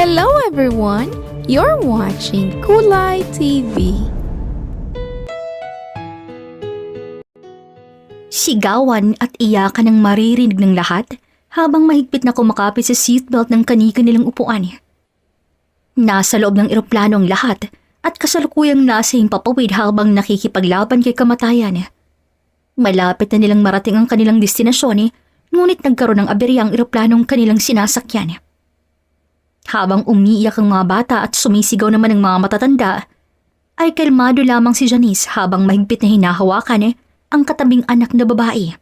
Hello everyone! You're watching Kulay TV. Sigawan at iyakan ang maririnig ng lahat habang mahigpit na kumakapit sa seatbelt ng kani-kanilang upuan. Nasa loob ng eroplano ang lahat at kasalukuyang nasa himpapawid habang nakikipaglaban kay kamatayan. Malapit na nilang marating ang kanilang destinasyon, ngunit nagkaroon ng aberya ang eroplanong kanilang sinasakyan. Habang umiiyak ang mga bata at sumisigaw naman ang mga matatanda, ay kalmado lamang si Janice habang mahigpit na hinahawakan ang katabing anak na babae.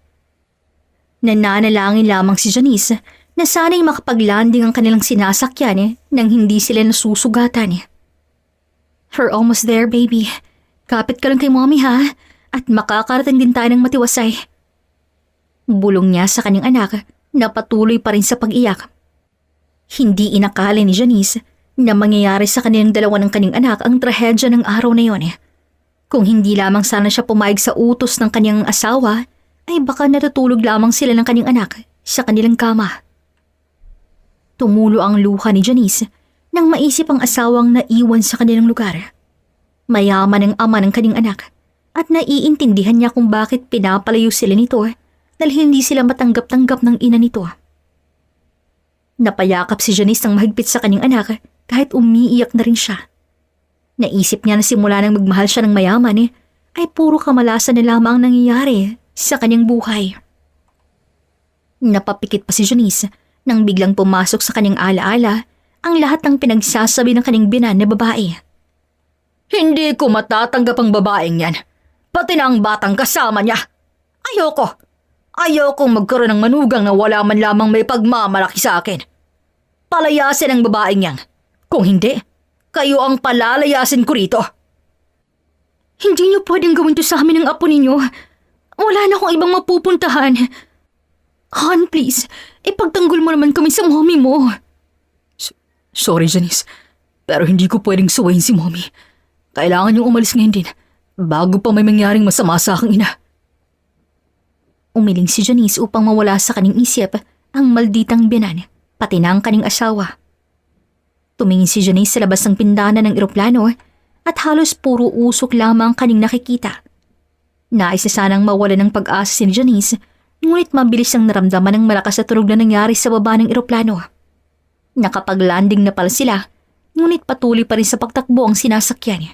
Nananalangin lamang si Janice na sana'y makapaglanding ang kanilang sinasakyan nang hindi sila nasusugatan. "We're almost there, baby. Kapit ka lang kay mommy ha, at makakarating din tayo ng matiwasay." Bulong niya sa kanyang anak na patuloy pa rin sa pag-iyak. Hindi inakala ni Janice na mangyayari sa kanilang dalawa ng kanyang anak ang trahedya ng araw na yon. Kung hindi lamang sana siya pumayag sa utos ng kanyang asawa, ay baka natutulog lamang sila ng kanyang anak sa kanilang kama. Tumulo ang luha ni Janice nang maisip ang asawang naiwan sa kanilang lugar. Mayaman ang ama ng kanyang anak at naiintindihan niya kung bakit pinapalayo sila nito dahil hindi sila matanggap-tanggap ng ina nito. Napayakap si Janice ng mahigpit sa kanyang anak kahit umiiyak na rin siya. Naisip niya na simula nang magmahal siya ng mayaman ay puro kamalasan na lamang ang nangyayari sa kanyang buhay. Napapikit pa si Janice nang biglang pumasok sa kanyang alaala ang lahat ng pinagsasabi ng kanyang binan na babae. "Hindi ko matatanggap ang babaeng yan. Pati na ang batang kasama niya. Ayoko. Ayokong magkaroon ng manugang na wala man lamang may pagmamalaki sa akin. Palayasin ang babaeng yan. Kung hindi, kayo ang palalayasin ko rito." "Hindi niyo pwedeng gawin to sa amin ng apo ninyo. Wala na akong ibang mapupuntahan. Han, please, ipagtanggol mo naman kami sa mommy mo." Sorry, Janice. Pero hindi ko pwedeng suwayin si mommy. Kailangan niyong umalis ngayon din bago pa may mangyaring masama sa aking ina. Umiling si Janice upang mawala sa kanyang isip ang malditang binan, pati na ang kanyang asawa. Tumingin si Janice sa labas ng pindana ng eroplano at halos puro usok lamang ang kanyang nakikita. Nais na sanang mawala ng pag-asa si Janice, ngunit mabilis ang naramdaman ng malakas na tunog na nangyari sa baba ng eroplano. Nakapag-landing na pala sila, ngunit patuloy pa rin sa pagtakbo ang sinasakyan.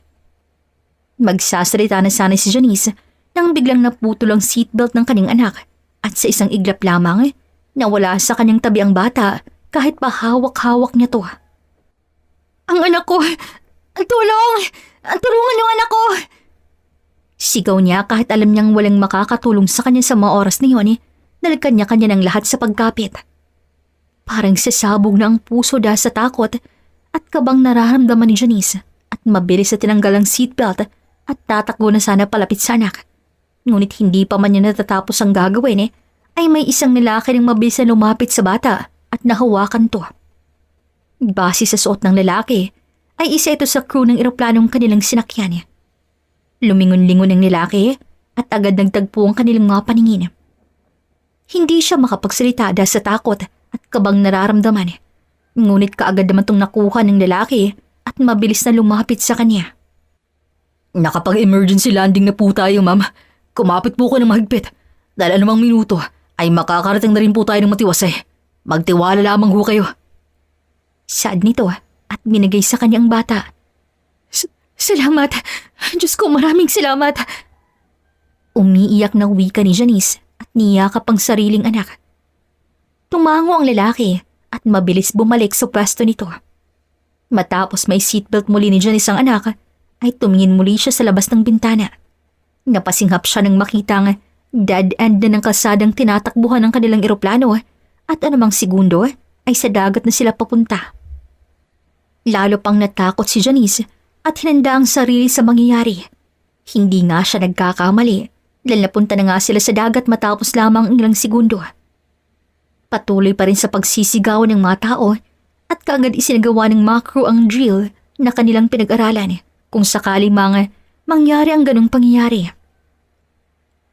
Magsasalita na sana si Janice nang biglang naputol ang seatbelt ng kanyang anak at sa isang iglap lamang nawala sa kanyang tabi ang bata kahit pa hawak-hawak niya to. "Ang anak ko! Tulong! Tulungan yung anak ko!" Sigaw niya kahit alam niyang walang makakatulong sa kanya sa mga oras na yun dahil kanya-kanya ng lahat sa pagkapit. Parang sasabog na ang puso dahil sa takot at kabang nararamdaman ni Janice at mabilis na tinanggal ang seatbelt at tatakbo na sana palapit sa anak. Ngunit hindi pa man niya natatapos ang gagawin ay may isang lalaki ng mabilis na lumapit sa bata at nahawakan to. Base sa suot ng lalaki, ay isa ito sa crew ng eroplanong kanilang sinakyan. Lumingon-lingon ang lalaki at agad nagtagpo ang kanilang mga paningin. Hindi siya makapagsalita dahil sa takot at kabang nararamdaman. Ngunit kaagad naman itong nakuha ng lalaki at mabilis na lumapit sa kanya. "Nakapag-emergency landing na po tayo, ma'am. Kumapit po ko ng mahigpit. Dahil anumang minuto ay makakarating na rin po tayo ng matiwasay. Magtiwala lamang ho kayo." Sad nito at binigay sa kanya ang bata. Salamat! Diyos ko, maraming salamat!" Umiiyak na wika ni Janice at niyakap ang sariling anak. Tumango ang lalaki at mabilis bumalik sa pwesto nito. Matapos may seatbelt muli ni Janice ang anak, ay tumingin muli siya sa labas ng bintana. Napasinghap siya nang makitang dead end na ng kalsadang tinatakbuhan ng kanilang eroplano at anumang segundo ay sa dagat na sila papunta. Lalo pang natakot si Janice at hinanda ang sarili sa mangyayari. Hindi nga siya nagkakamali dahil napunta na nga sila sa dagat matapos lamang ang ilang segundo. Patuloy pa rin sa pagsisigaw ng mga tao at kaagad isinagawa ng mga crew ang drill na kanilang pinag-aralan kung sakaling mangyari ang ganong pangyayari.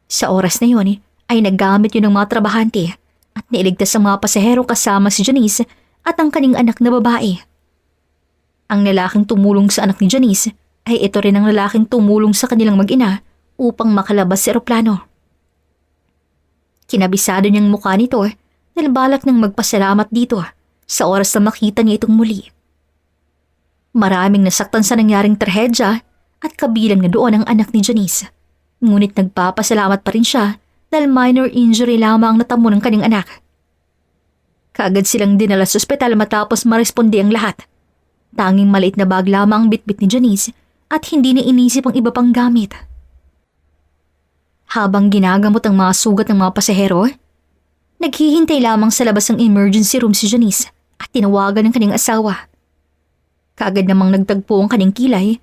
Sa oras na yon ay naggamit yun ng mga trabahante at niligtas ang mga pasahero kasama si Janice at ang kanyang anak na babae. Ang lalaking tumulong sa anak ni Janice ay ito rin ang lalaking tumulong sa kanilang mag-ina upang makalabas sa eroplano. Kinabisado niyang mukha nito dahil balak nang magpasalamat dito sa oras na makita niya itong muli. Maraming nasaktan sa nangyaring trahedya at kabilang na doon ang anak ni Janice. Ngunit nagpapasalamat pa rin siya dahil minor injury lamang ang natamo ng kanyang anak. Kaagad silang dinala sa ospital matapos maresponde ang lahat. Tanging maliit na bag lamang ang bitbit ni Janice at hindi na inisip ang iba pang gamit. Habang ginagamot ang mga sugat ng mga pasahero, naghihintay lamang sa labas ng emergency room si Janice at tinawagan ng kanyang asawa. Kaagad namang nagtagpo ang kanyang kilay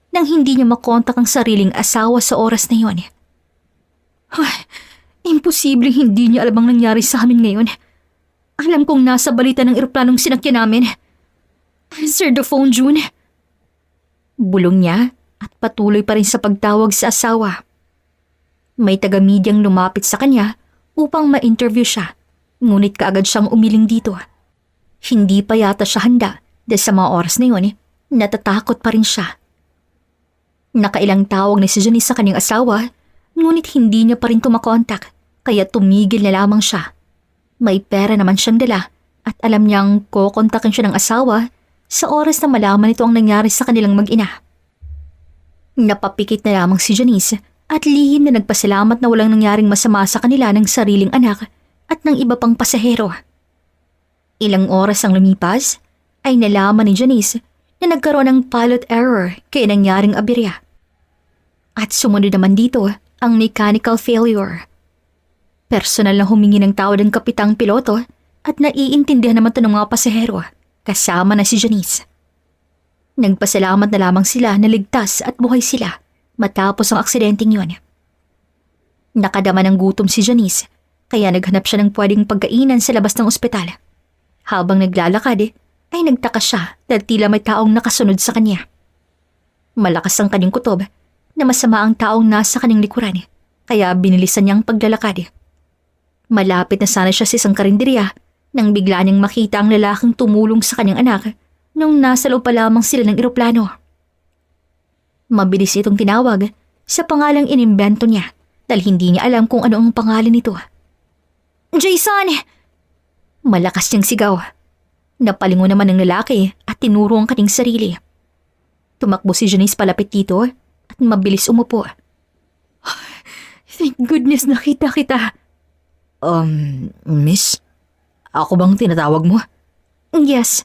nang hindi niya makontak ang sariling asawa sa oras na yon. Imposibleng hindi niya alam ang nangyari sa amin ngayon. Alam kong nasa balita ng eroplanong sinakyan namin. Answer the phone, June. Bulong niya at patuloy pa rin sa pagtawag sa asawa. May taga-medyang lumapit sa kanya upang ma-interview siya, ngunit kaagad siyang umiling dito. Hindi pa yata siya handa dahil sa mga oras na yun, natatakot pa rin siya. Nakailang tawag na si Janice sa kanyang asawa, ngunit hindi niya pa rin tumakontak, kaya tumigil na lamang siya. May pera naman siyang dala at alam niyang kukontakin siya ng asawa sa oras na malaman ito ang nangyari sa kanilang mag-ina. Napapikit na lamang si Janice at lihim na nagpasalamat na walang nangyaring masama sa kanila ng sariling anak at ng iba pang pasahero. Ilang oras ang lumipas ay nalaman ni Janice na nagkaroon ng pilot error kaya nangyaring aberya. At sumunod naman dito ang mechanical failure. Personal na humingi ng tawad ang kapitang piloto at naiintindihan naman ito ng mga pasahero kasama na si Janice. Nagpasalamat na lamang sila na ligtas at buhay sila matapos ang aksidenteng yun. Nakadama ng gutom si Janice kaya naghanap siya ng pwedeng pagkainan sa labas ng ospital. Habang naglalakad ay nagtaka siya dahil tila may taong nakasunod sa kanya. Malakas ang kanyang kutob na masama ang taong nasa kanyang likuran kaya binilisan niya ang paglalakad. Malapit na sana siya sa isang karinderya nang bigla niyang makita ang lalaking tumulong sa kanyang anak nung nasa loob pa lamang sila ng eroplano. Mabilis itong tinawag sa pangalang inimbento niya dahil hindi niya alam kung ano ang pangalan nito. Jason! Malakas niyang sigaw. Napalingon naman ng lalaki at tinuro ang kanyang sarili. Tumakbo si Janice palapit dito at mabilis umupo. Thank goodness nakita kita. Miss? Ako bang tinatawag mo? Yes.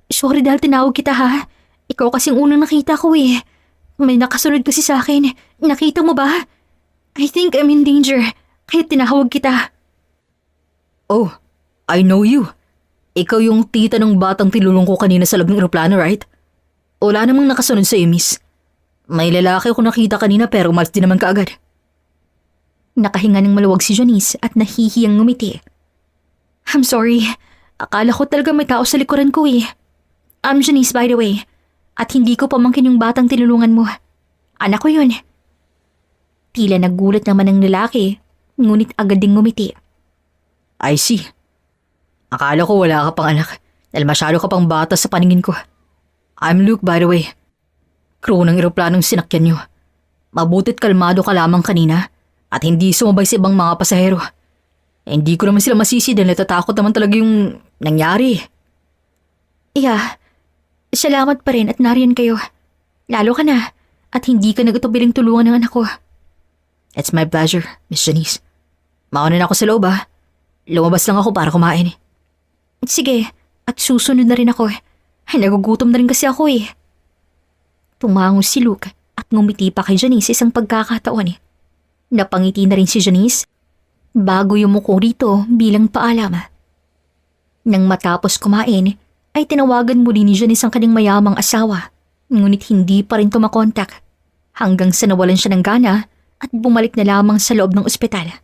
Sorry dahil tinawag kita ha. Ikaw kasing unang nakita ko eh. May nakasunod kasi sa akin. Nakita mo ba? I think I'm in danger. Kaya tinawag kita. Oh, I know you. Ikaw yung tita ng batang tinulong ko kanina sa loob ng eroplano, right? Wala namang nakasunod sa iyo, miss. May lalaki ako nakita kanina pero umalis din naman kaagad. Nakahinga ng maluwag si Janice at nahihiyang ngumiti. I'm sorry. Akala ko talaga may tao sa likuran ko eh. I'm Janice by the way. At hindi ko pamangkin yung batang tinulungan mo. Anak ko yun. Tila nagulat naman ng lalaki, ngunit agad ding ngumiti. I see. Akala ko wala ka pang anak dahil masyado ka pang bata sa paningin ko. I'm Luke by the way. Crew ng eroplanong sinakyan niyo. Mabuti't kalmado ka lamang kanina at hindi sumabay sa ibang mga pasahero. Hindi ko naman sila masisi dahil natatakot naman talaga yung nangyari. Yeah, salamat pa rin at nariyan kayo. Lalo ka na at hindi ka nagatubiling tulungan ng anak ko. It's my pleasure, Miss Janice. Mauna na ako sa loob ha. Lumabas lang ako para kumain. Sige, at susunod na rin ako. Ay, nagugutom na rin kasi ako eh. Tumango si Luke at ngumiti pa kay Janice isang pagkakataon. Napangiti na rin si Janice bago yumuko rito bilang paalam. Nang matapos kumain, ay tinawagan muli ni Janice ang kanyang mayamang asawa, ngunit hindi pa rin tumakontak hanggang sa nawalan siya ng gana at bumalik na lamang sa loob ng ospital.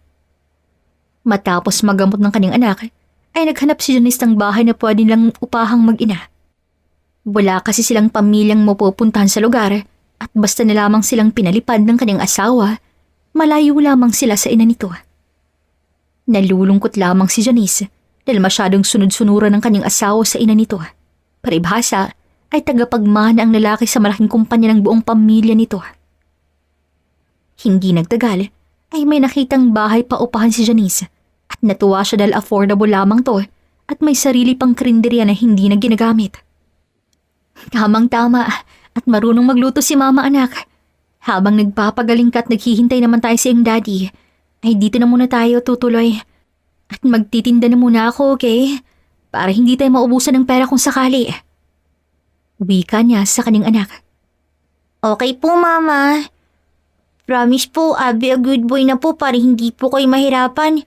Matapos magamot ng kanyang anak, ay naghanap si Janice ng bahay na pwede lang upahang mag-ina. Wala kasi silang pamilyang mapupuntahan sa lugar at basta na lamang silang pinalipad ng kanyang asawa, malayo lamang sila sa ina nito. Nalulungkot lamang si Janice dahil masyadong sunod-sunuran ng kanyang asawa sa ina nito. Paribhasa ay tagapagmana ang lalaki sa malaking kumpanya ng buong pamilya nito. Hindi nagtagal ay may nakitang bahay paupahan si Janice at natuwa siya dahil affordable lamang to at may sarili pang karinderya na hindi na ginagamit. Tamang-tama at marunong magluto si mama anak. Habang nagpapagaling ka at naghihintay naman tayo sa iyong daddy, ay dito na muna tayo tutuloy. At magtitinda na muna ako, okay? Para hindi tayo maubusan ng pera kung sakali. Wika niya sa kanyang anak. Okay po, Mama. Promise po, I'll be a good boy na po para hindi po kayo mahirapan.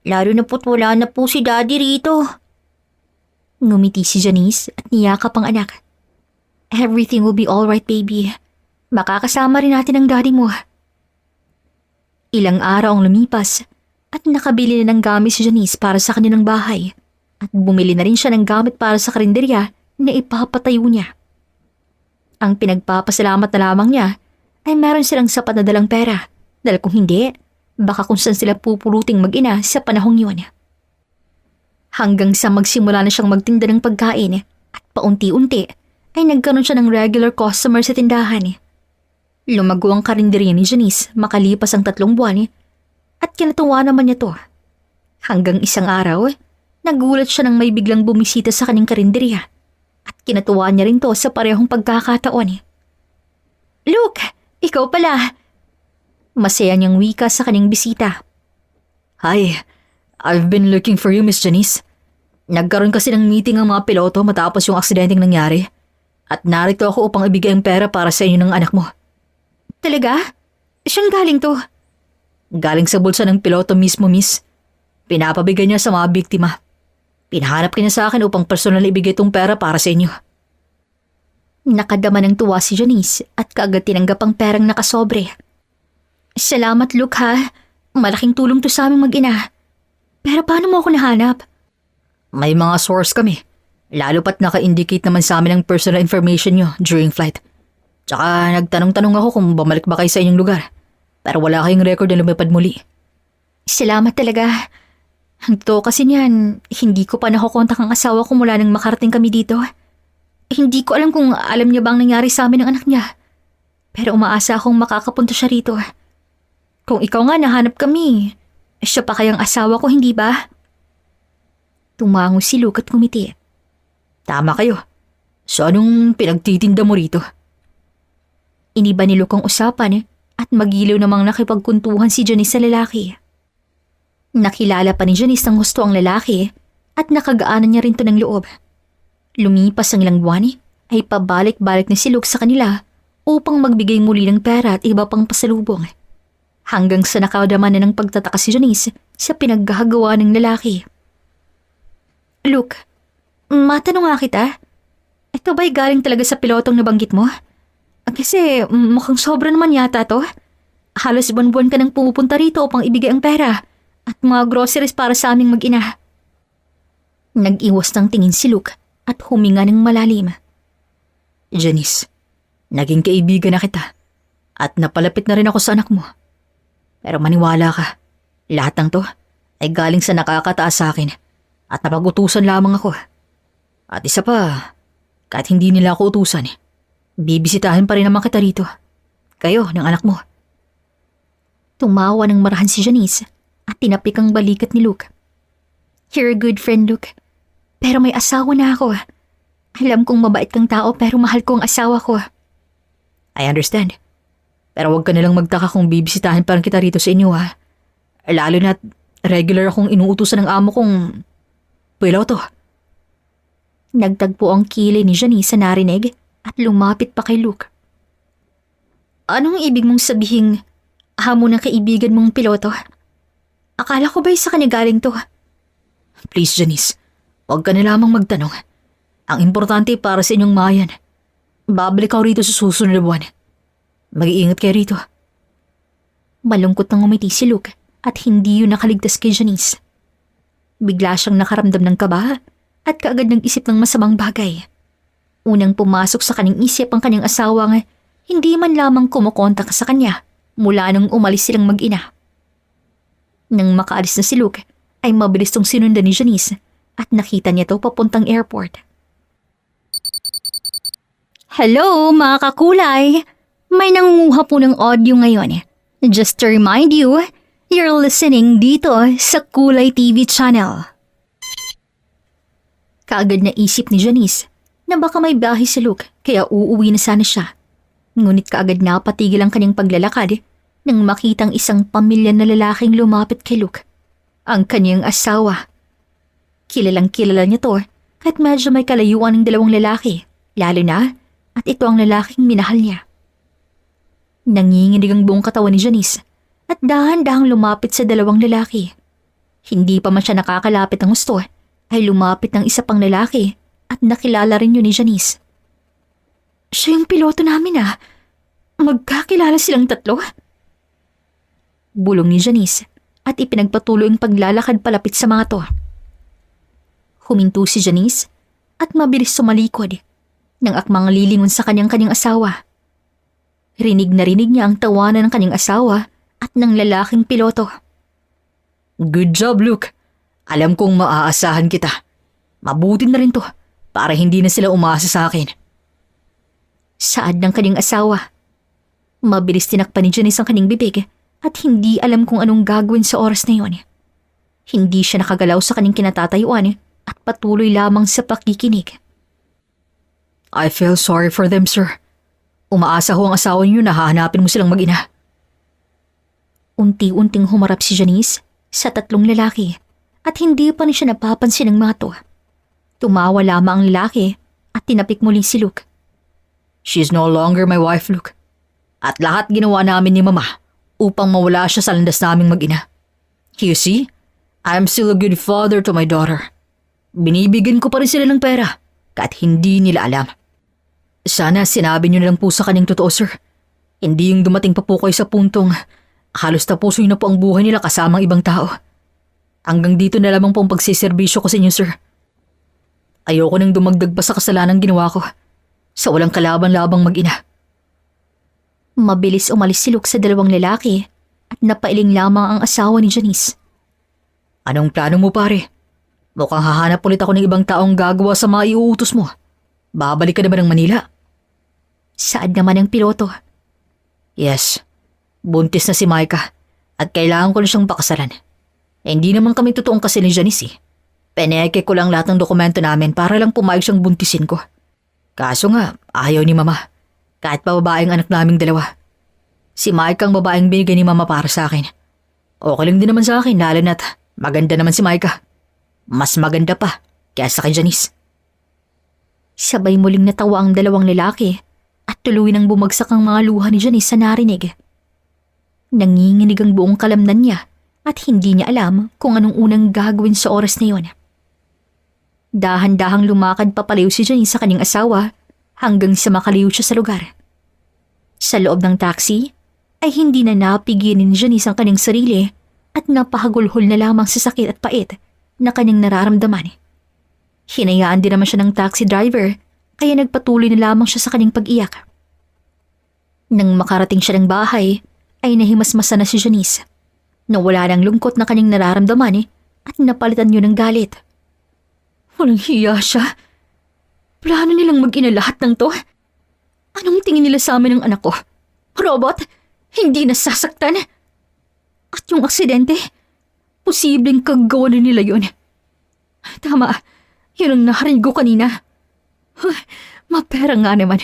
Lalo na po't wala na po si Daddy rito. Ngumiti si Janice at niyakap ang anak. Everything will be alright, baby. Makakasama rin natin ang daddy mo. Ilang araw ang lumipas at nakabili na ng gamit si Janice para sa kanilang bahay at bumili na rin siya ng gamit para sa karinderya na ipapatayo niya. Ang pinagpapasalamat na lamang niya ay meron silang sapat na dalang pera dahil kung hindi, baka kung saan sila pupuluting mag-ina sa panahong yun. Hanggang sa magsimula na siyang magtinda ng pagkain at paunti-unti ay nagkaroon siya ng regular customer sa tindahan. Lumago ang karinderya ni Janice makalipas ang 3 buwan at kinatuwa naman niya to. Hanggang isang araw, nagulat siya nang may biglang bumisita sa kanyang karinderya at kinatuwa niya rin to sa parehong pagkakataon. Luke, ikaw pala. Masaya niyang wika sa kanyang bisita. Hi, I've been looking for you, Miss Janice. Nagkaroon kasi ng meeting ang mga piloto matapos yung aksidenteng nangyari. At narito ako upang ibigay ang pera para sa inyo ng anak mo. Talaga? Saan galing to? Galing sa bulsa ng piloto mismo, miss. Pinapabigay niya sa mga biktima. Pinahanap ka niya sa akin upang personal na ibigay itong pera para sa inyo. Nakadama ng tuwa si Janice at kaagad tinanggap ang perang nakasobre. Salamat, Luke, ha. Malaking tulong to sa aming mag-ina. Pero paano mo ako nahanap? May mga source kami. Lalo pat naka-indicate naman sa amin ang personal information nyo during flight. Tsaka nagtanong-tanong ako kung bumalik ba kayo sa inyong lugar. Pero wala kayong record na lumipad muli. Salamat talaga. Ang totoo kasi niyan, hindi ko pa nakukontak ang asawa ko mula nang makarating kami dito. Hindi ko alam kung alam niya bang nangyari sa amin ng anak niya. Pero umaasa akong makakapunta siya rito. Kung ikaw nga nahanap kami, siya pa kayang asawa ko, hindi ba? Tumango si Luke at ngumiti. Tama kayo. So anong pinagtitinda mo rito? Iniba ni Luke ang usapan at magiliw namang nakipagkuntuhan si Janice sa lalaki. Nakilala pa ni Janice ng gusto ang lalaki at nakagaanan niya rin to ng loob. Lumipas ang ilang buwan ay pabalik-balik na si Luke sa kanila upang magbigay muli ng pera at iba pang pasalubong. Hanggang sa nakadama na ng pagtataka si Janice sa pinaggagawa ng lalaki. Luke, matanong nga kita, ito ba'y galing talaga sa pilotong nabanggit mo? Kasi mukhang sobra naman yata to. Halos buwan-buwan ka nang pumupunta rito upang ibigay ang pera at mga groceries para sa aming mag-ina. Nag-iwas ng tingin si Luke at huminga ng malalim. Janice, naging kaibigan na kita at napalapit na rin ako sa anak mo. Pero maniwala ka, lahat ng to ay galing sa nakakataas sa akin at napag-utusan lamang ako. At isa pa, kahit hindi nila ako utusan, bibisitahin pa rin naman kita rito. Kayo, ng anak mo. Tumawa ng marahan si Janice at tinapik ang balikat ni Luke. You're a good friend, Luke. Pero may asawa na ako. Alam kong mabait kang tao pero mahal ko ang asawa ko. I understand. Pero huwag ka nalang magtaka kung bibisitahin pa rin kita rito sa inyo, ha. Lalo na't regular akong inuutusan ng amo kong piloto. Nagtagpo ang kilay ni Janice sa narinig at lumapit pa kay Luke. Anong ibig mong sabihing hamon ng kaibigan mong piloto? Akala ko ba'y sa kanya galing to? Please, Janice, huwag ka na lamang magtanong. Ang importante para sa inyong mayan. Babalik ako rito sa susunod na buwan. Mag-iingat kayo rito. Malungkot nang umiti si Luke at hindi yun nakaligtas kay Janice. Bigla siyang nakaramdam ng kaba at kaagad nang isip ng masamang bagay. Unang pumasok sa kanyang isip ang kanyang asawang hindi man lamang kumukontak sa kanya mula nung umalis silang mag-ina. Nang makaalis na si Luke, ay mabilis tong sinundan ni Janice at nakita niya to papuntang airport. Hello mga kakulay! May nangunguha po ng audio ngayon. Just to remind you, you're listening dito sa Kulay TV channel. Kaagad na isip ni Janice na baka may biyahe si Luke kaya uuwi na sana siya. Ngunit kaagad na patigil ang kanyang paglalakad nang makitang isang pamilya na lalaking lumapit kay Luke. Ang kanyang asawa. Kilalang kilala niya to kahit medyo may kalayuan ng dalawang lalaki, lalo na at ito ang lalaking minahal niya. Nanginginig ang buong katawan ni Janice at dahan-dahang lumapit sa dalawang lalaki. Hindi pa man siya nakakalapit ng gusto ay lumapit ng isa pang lalaki at nakilala rin yun ni Janice. Siya yung piloto namin ah. Magkakilala silang tatlo? Bulong ni Janice at ipinagpatuloy ang paglalakad palapit sa mga to. Huminto si Janice at mabilis sumalikod nang akmang lilingon sa kanyang asawa. Rinig na rinig niya ang tawanan ng kanyang asawa at ng lalaking piloto. Good job, Luke. Alam kong maaasahan kita. Mabuti na rin to para hindi na sila umaasa sa akin. Saad ng kanyang asawa. Mabilis tinakpan ni Janice ang kanyang bibig at hindi alam kung anong gagawin sa oras na yon. Hindi siya nakagalaw sa kanyang kinatatayuan at patuloy lamang sa pakikinig. I feel sorry for them, sir. Umaasa ho ang asawa niyo na hahanapin mo silang mag-ina. Unti-unting humarap si Janice sa tatlong lalaki at hindi pa niya napapansin ng mga to. Tumawa lamang ang lalaki at tinapik muli si Luke. She's no longer my wife, Luke. At lahat ginawa namin ni Mama upang mawala siya sa landas naming mag-ina. You see, I'm still a good father to my daughter. Binibigyan ko pa rin sila ng pera kahit hindi nila alam. Sana sinabi niyo na lang po sa kanyang totoo, sir. Hindi yung dumating pa po kayo sa puntong halos tapusoy na po ang buhay nila kasamang ibang tao. Hanggang dito na lamang po ang pagsiservisyo ko sa inyo, sir. Ayoko nang dumagdag pa sa kasalanang ginawa ko sa walang kalaban-labang mag-ina. Mabilis umalis si Luke sa dalawang lalaki at napailing lamang ang asawa ni Janice. Anong plano mo, pare? Mukhang hahanap ulit ako ng ibang taong gagawa sa mga iuutos mo. Babalik ka na ba ng Manila? Saad naman ng piloto. Yes. Buntis na si Micah at kailangan ko na siyang pakasalan. Hindi naman kami totoong kasal ni Janice eh. Peneke ko lang lahat ng dokumento namin para lang pumayag siyang buntisin ko. Kaso nga, ayaw ni Mama. Kahit pa babaeng anak naming dalawa. Si Micah ang babaeng binigay ni Mama para sa akin. Okay lang din naman sa akin lalo na't maganda naman si Micah. Mas maganda pa kaysa kay Janice. Sabay muling natawa ang dalawang lalaki at tuloy nang bumagsak ang mga luha ni Janice sa narinig. Nanginginig ang buong kalamnan niya at hindi niya alam kung anong unang gagawin sa oras na yon. Dahan-dahang lumakad papalayo si Janice sa kanyang asawa hanggang sa makaliw siya sa lugar. Sa loob ng taxi ay hindi na napigil ni Janice ang kanyang sarili at napahagulhol na lamang sa sakit at pait na kanyang nararamdaman. Hinayaan din naman siya ng taxi driver kaya nagpatuloy na lamang siya sa kanyang pag-iyak. Nang makarating siya ng bahay ay nahimasmasa na si Janice. Nawala ng lungkot na kanyang nararamdaman at napalitan yun ng galit. Walang hiya siya. Plano nilang mag-ina lahat ng to? Anong tingin nila sa amin ng anak ko? Robot? Hindi nasasaktan? At yung aksidente? Posibleng kagawa na nila yun. Tama, yun ang narinig ko kanina. Mapera nga naman.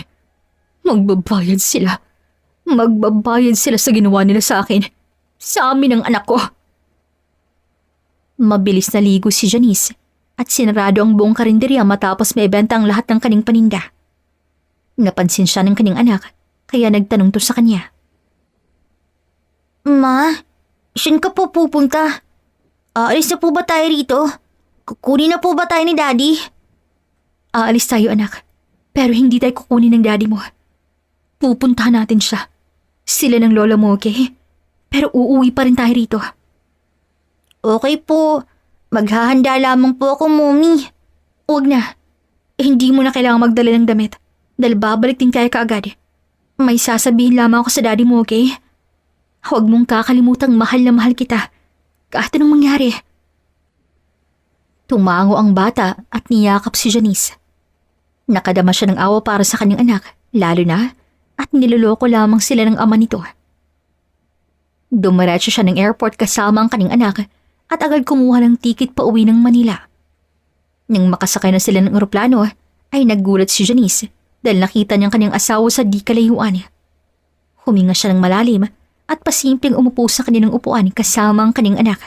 Magbabayad sila. Magbabayad sila sa ginawa nila sa akin. Sa amin ng anak ko. Mabilis na ligo si Janice at sinarado ang buong karinderya matapos maibenta ang lahat ng kanyang paninda. Napansin siya ng kanyang anak kaya nagtanong to sa kanya. Ma, saan ka po pupunta? Aalis na po ba tayo rito? Kukunin na po ba tayo ni Daddy? Aalis tayo anak, pero hindi tayo kukunin ng daddy mo. Pupuntahan natin siya. Sila ng lola mo, okay? Pero uuwi pa rin tayo rito. Okay po. Maghahanda lamang po ako, Mommy. Huwag na. Hindi mo na kailangang magdala ng damit dahil babalik din tayo kaagad. May sasabihin lamang ako sa daddy mo, okay? Huwag mong kakalimutang mahal na mahal kita. Kahit anong mangyari. Tumango ang bata at niyakap si Janice. Nakadama siya ng awa para sa kanyang anak Lalo na at niloloko lamang sila ng ama nito. Dumiretso siya ng airport kasama ang kanyang anak at agad kumuha ng tiket pa uwi ng Manila. Nang makasakay na sila ng eroplano ay naggulat si Janice dahil nakita niyang kanyang asawa sa di kalayuan. Huminga siya ng malalim at pasimpleng umupo sa kanilang upuan kasama ang kanyang anak.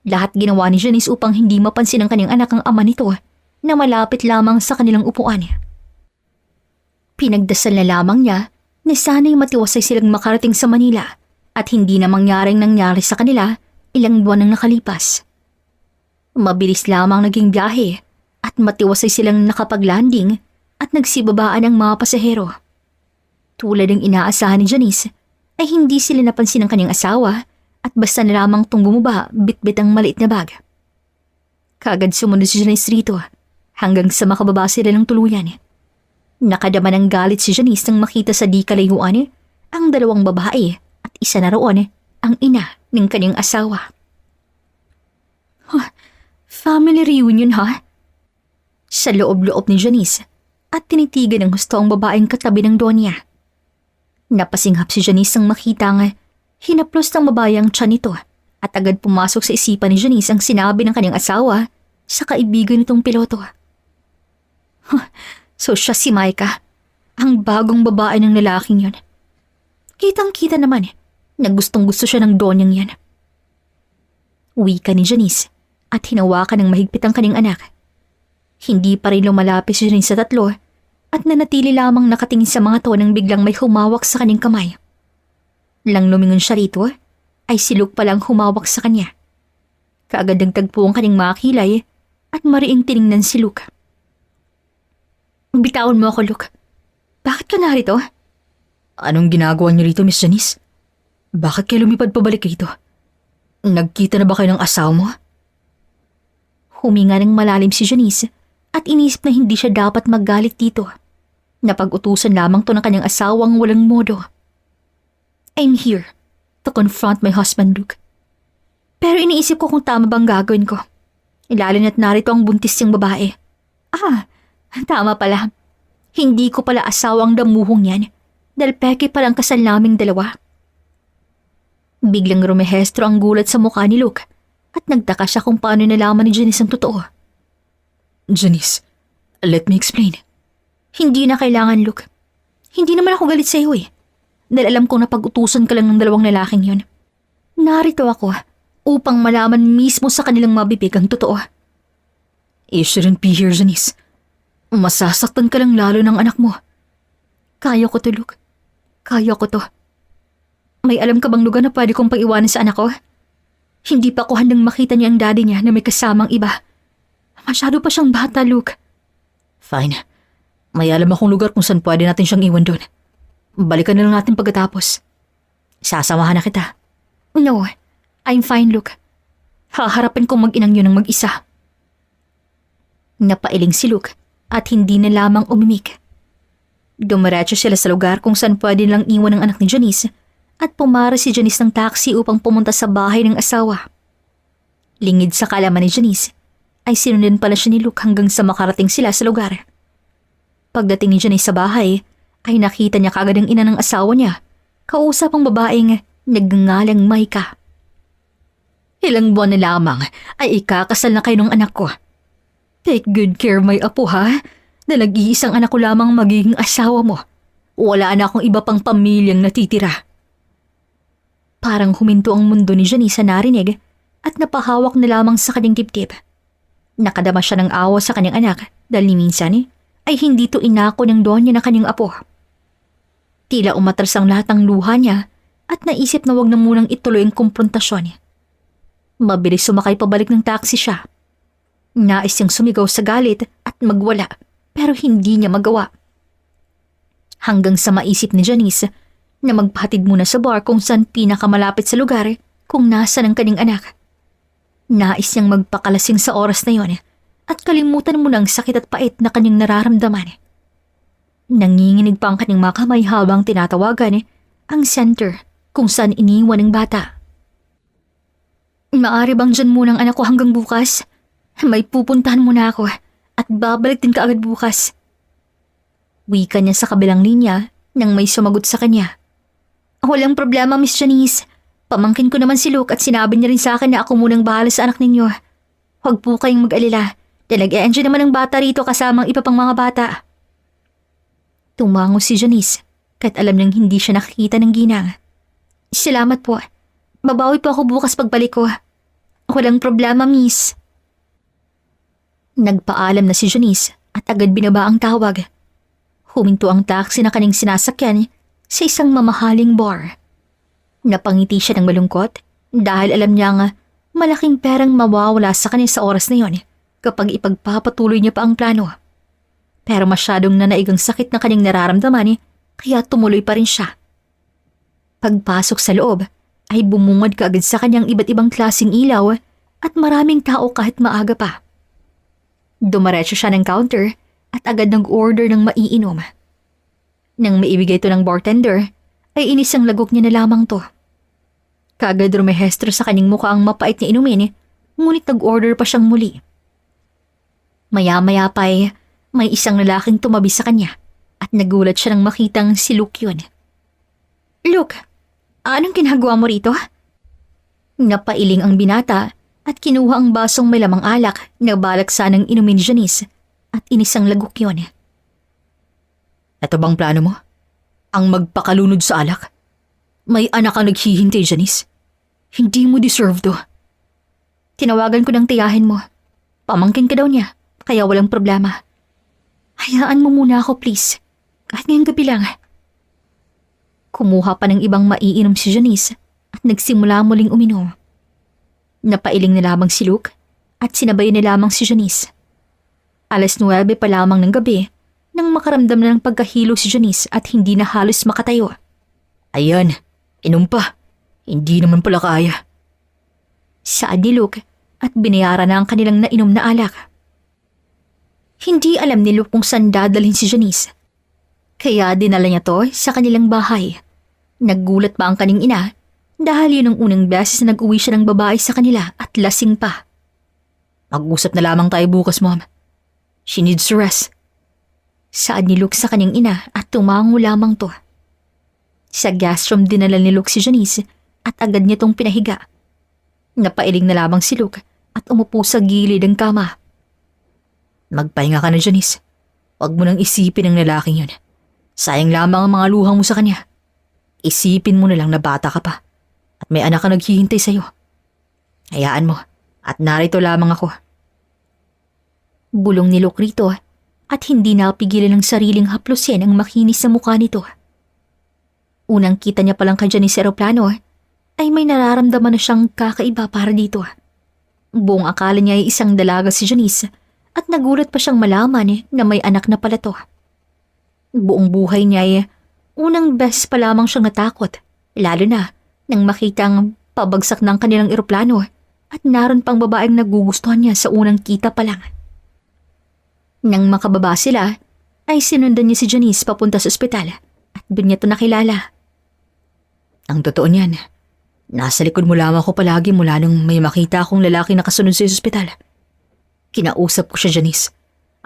Lahat ginawa ni Janice upang hindi mapansin ng kanyang anak ang ama nito na malapit lamang sa kanilang upuan. Pinagdasal na lamang niya na sana'y matiwasay silang makarating sa Manila at hindi na mangyaring nangyari sa kanila ilang buwan nang nakalipas. Mabilis lamang naging biyahe at matiwasay silang nakapaglanding at nagsibabaan ang mga pasahero. Tulad ng inaasahan ni Janice ay hindi sila napansin ng kanyang asawa at basta na lamang tung bumaba bitbit ang maliit na bag. Kagad sumunod si Janice rito hanggang sa makababa sila ng tuluyan. Nakadama ng galit si Janice nang makita sa di kalayuan ang dalawang babae at isa na roon ang ina ng kanyang asawa. Family reunion ha? Sa loob-loob ni Janice at tinitigan ng husto ang babaeng katabi ng Donya. Napasinghap si Janice nang makita nga hinaplos ng babae ang tiyan nito at agad pumasok sa isipan ni Janice ang sinabi ng kanyang asawa sa kaibigan nitong piloto. So siya si Micah, ang bagong babae ng lalaking yon. Kitang-kita naman na gustong-gusto siya ng Donyang yan. Wika ni Janice at hinawakan ng mahigpit ang kanyang anak. Hindi pa rin lumalapit si Janice sa tatlo at nanatili lamang nakatingin sa mga to nang biglang may humawak sa kanyang kamay. Lang lumingon siya rito ay si Luke palang humawak sa kanya. Kaagad nagtagpo ang kanyang mga kilay at mariing tiningnan si Luke. Bitawan mo ako, Luke. Bakit ka narito? Anong ginagawa niyo rito, Miss Janice? Bakit kayo lumipad pabalik rito? Nagkita na ba kayo ng asawa mo? Huminga ng malalim si Janice at inisip na hindi siya dapat maggalit dito. Napag-utusan lamang to ng kanyang asawang walang modo. I'm here to confront my husband, Luke. Pero iniisip ko kung tama bang gagawin ko. Lalo na't narito ang buntis niyang babae. Tama pala. Hindi ko pala asawang damuhong yan dahil peke palang kasal naming dalawa. Biglang rumehestro ang gulat sa mukha ni Luke at nagtaka siya kung paano nalaman ni Janice ang totoo. Janice, let me explain. Hindi na kailangan, Luke. Hindi naman ako galit sa iyo dahil alam kong napag-utusan ka lang ng dalawang lalaking yon. Narito ako upang malaman mismo sa kanilang mabibig ang totoo. You shouldn't be here, Janice. Masasaktan ka lang lalo ng anak mo. Kaya ko to, Luke. Kaya ko to. May alam ka bang lugar na pwede kong pag-iwanan sa anak ko? Hindi pa ko handang makita niya ang daddy niya na may kasamang iba. Masyado pa siyang bata, Luke. Fine. May alam akong lugar kung saan pwede natin siyang iwan doon. Balikan na lang natin pagkatapos. Sasamahan na kita. No, I'm fine, Luke. Haharapin kong mag-inang yun ng mag-isa. Napailing si Luke at hindi na lamang umimik. Dumiretso sila sa lugar kung saan pwede lang iwan ng anak ni Janice at pumara si Janice ng taxi upang pumunta sa bahay ng asawa. Lingid sa kalaman ni Janice ay sinundan pala siya ni Luke hanggang sa makarating sila sa lugar. Pagdating ni Janice sa bahay ay nakita niya kagad ang ina ng asawa niya, kausap ang babaeng nagngangalang Micah. Ilang buwan na lamang ay ikakasal na kayo ng anak ko. Take good care, my apo ha, na nag-iisang anak ko lamang magiging asawa mo. Wala na akong iba pang pamilyang natitira. Parang huminto ang mundo ni Janice sa narinig at napahawak na lamang sa kanyang dibdib. Nakadama siya ng awa sa kanyang anak dahil minsan ay hindi to inako ng Donya na kanyang apo. Tila umatras ang lahat ng luha niya at naisip na wag na munang ituloy ang komprontasyon. Mabilis sumakay pabalik ng taxi siya. Nais siyang sumigaw sa galit at magwala pero hindi niya magawa. Hanggang sa maisip ni Janice na magpahatid muna sa bar kung saan pinakamalapit sa lugar kung nasa ng kanyang anak. Nais niyang magpakalasing sa oras na yon at kalimutan mo ng sakit at pait na kanyang nararamdaman. Nanginginig pa ang kanyang mga kamay habang tinatawagan ang center kung saan iniwan ng bata. Maaari bang dyan muna ang anak ko hanggang bukas? May pupuntahan muna ako at babalik din kaagad bukas. Wika niya sa kabilang linya nang may sumagot sa kanya. Walang problema, Miss Janice. Pamangkin ko naman si Luke at sinabi niya rin sa akin na ako munang bahala sa anak ninyo. Huwag po kayong mag-alala. Dahil nag-e-enjoy naman ang bata rito kasamang iba pang mga bata. Tumango si Janice kahit alam niyang hindi siya nakikita ng ginang. Salamat po. Babawi po ako bukas pagbalik ko. Walang problema, miss. Nagpaalam na si Janice at agad binaba ang tawag. Huminto ang taxi na kaning sinasakyan sa isang mamahaling bar. Napangiti siya ng malungkot dahil alam niyang malaking perang mawawala sa kanya sa oras na yon kapag ipagpapatuloy niya pa ang plano. Pero masyadong nanaig ang sakit na kanyang nararamdaman kaya tumuloy pa rin siya. Pagpasok sa loob ay bumungad kaagad sa kanyang iba't ibang klaseng ilaw at maraming tao kahit maaga pa. Dumaretso siya ng counter at agad nag-order ng maiinom. Nang maibigay ito ng bartender, ay inisang lagok niya na lamang to. Kaagad rumehestro sa kanyang mukha ang mapait na inumin, ngunit nag-order pa siyang muli. Maya-maya pa ay may isang lalaking tumabi sa kanya at nagulat siya nang makitang si Luke yun. Luke, anong ginagawa mo rito? Napailing ang binata at kinuha ang basong may lamang alak na balak sanang inumin ni Janice at inisang lagok yun. Ito bang plano mo? Ang magpakalunod sa alak? May anak kang naghihintay, Janice. Hindi mo deserve to. Tinawagan ko ng tiyahin mo. Pamangkin ka daw niya, kaya walang problema. Hayaan mo muna ako, please. Kahit ngayong gabi lang. Kumuha pa ng ibang maiinom si Janice at nagsimula muling uminom. Napailing na lamang si Luke at sinabay na lamang si Janice. 9:00 pa lamang ng gabi nang makaramdam na ng pagkahilo si Janice at hindi na halos makatayo. Ayan, inom pa. Hindi naman pala kaya. Saad ni Luke at binayaran na ang kanilang nainom na alak. Hindi alam ni Luke kung saan dadalhin si Janice. Kaya dinala niya to sa kanilang bahay. Naggulat pa ang kaning ina dahil yun ang unang beses na nag-uwi siya ng babae sa kanila at lasing pa. Mag-usap na lamang tayo bukas, Mom. She needs to rest. Saad ni Luke sa kanyang ina at tumango lamang to. Sa guest room dinala ni Luke si Janice at agad niya tong pinahiga. Napailing na lamang si Luke at umupo sa gilid ng kama. Magpahinga ka na, Janice. Huwag mo nang isipin ang lalaking yun. Sayang lamang ang mga luhang mo sa kanya. Isipin mo na lang na bata ka pa at may anak ka naghihintay sa'yo. Hayaan mo at narito lamang ako. Bulong ni Luke rito at hindi napigilan ng sariling haplusin ang makinis sa mukha nito. Unang kita niya palang kay Janice sa eroplano ay may nararamdaman na siyang kakaiba para dito. Buong akala niya ay isang dalaga si Janice at nagulat pa siyang malaman na may anak na pala to. Buong buhay niya ay unang beses pa lamang siyang natakot, lalo na nang makitang pabagsak ng kanilang eroplano at naroon pang babaeng nagugustuhan niya sa unang kita pa lang. Nang makababa sila, ay sinundan niya si Janice papunta sa ospital at doon niya ito nakilala. Ang totoo niyan, nasa likod mo lamang ako palagi mula nung may makita akong lalaki na kasunod sa ospital. Kinausap ko siya, Janice,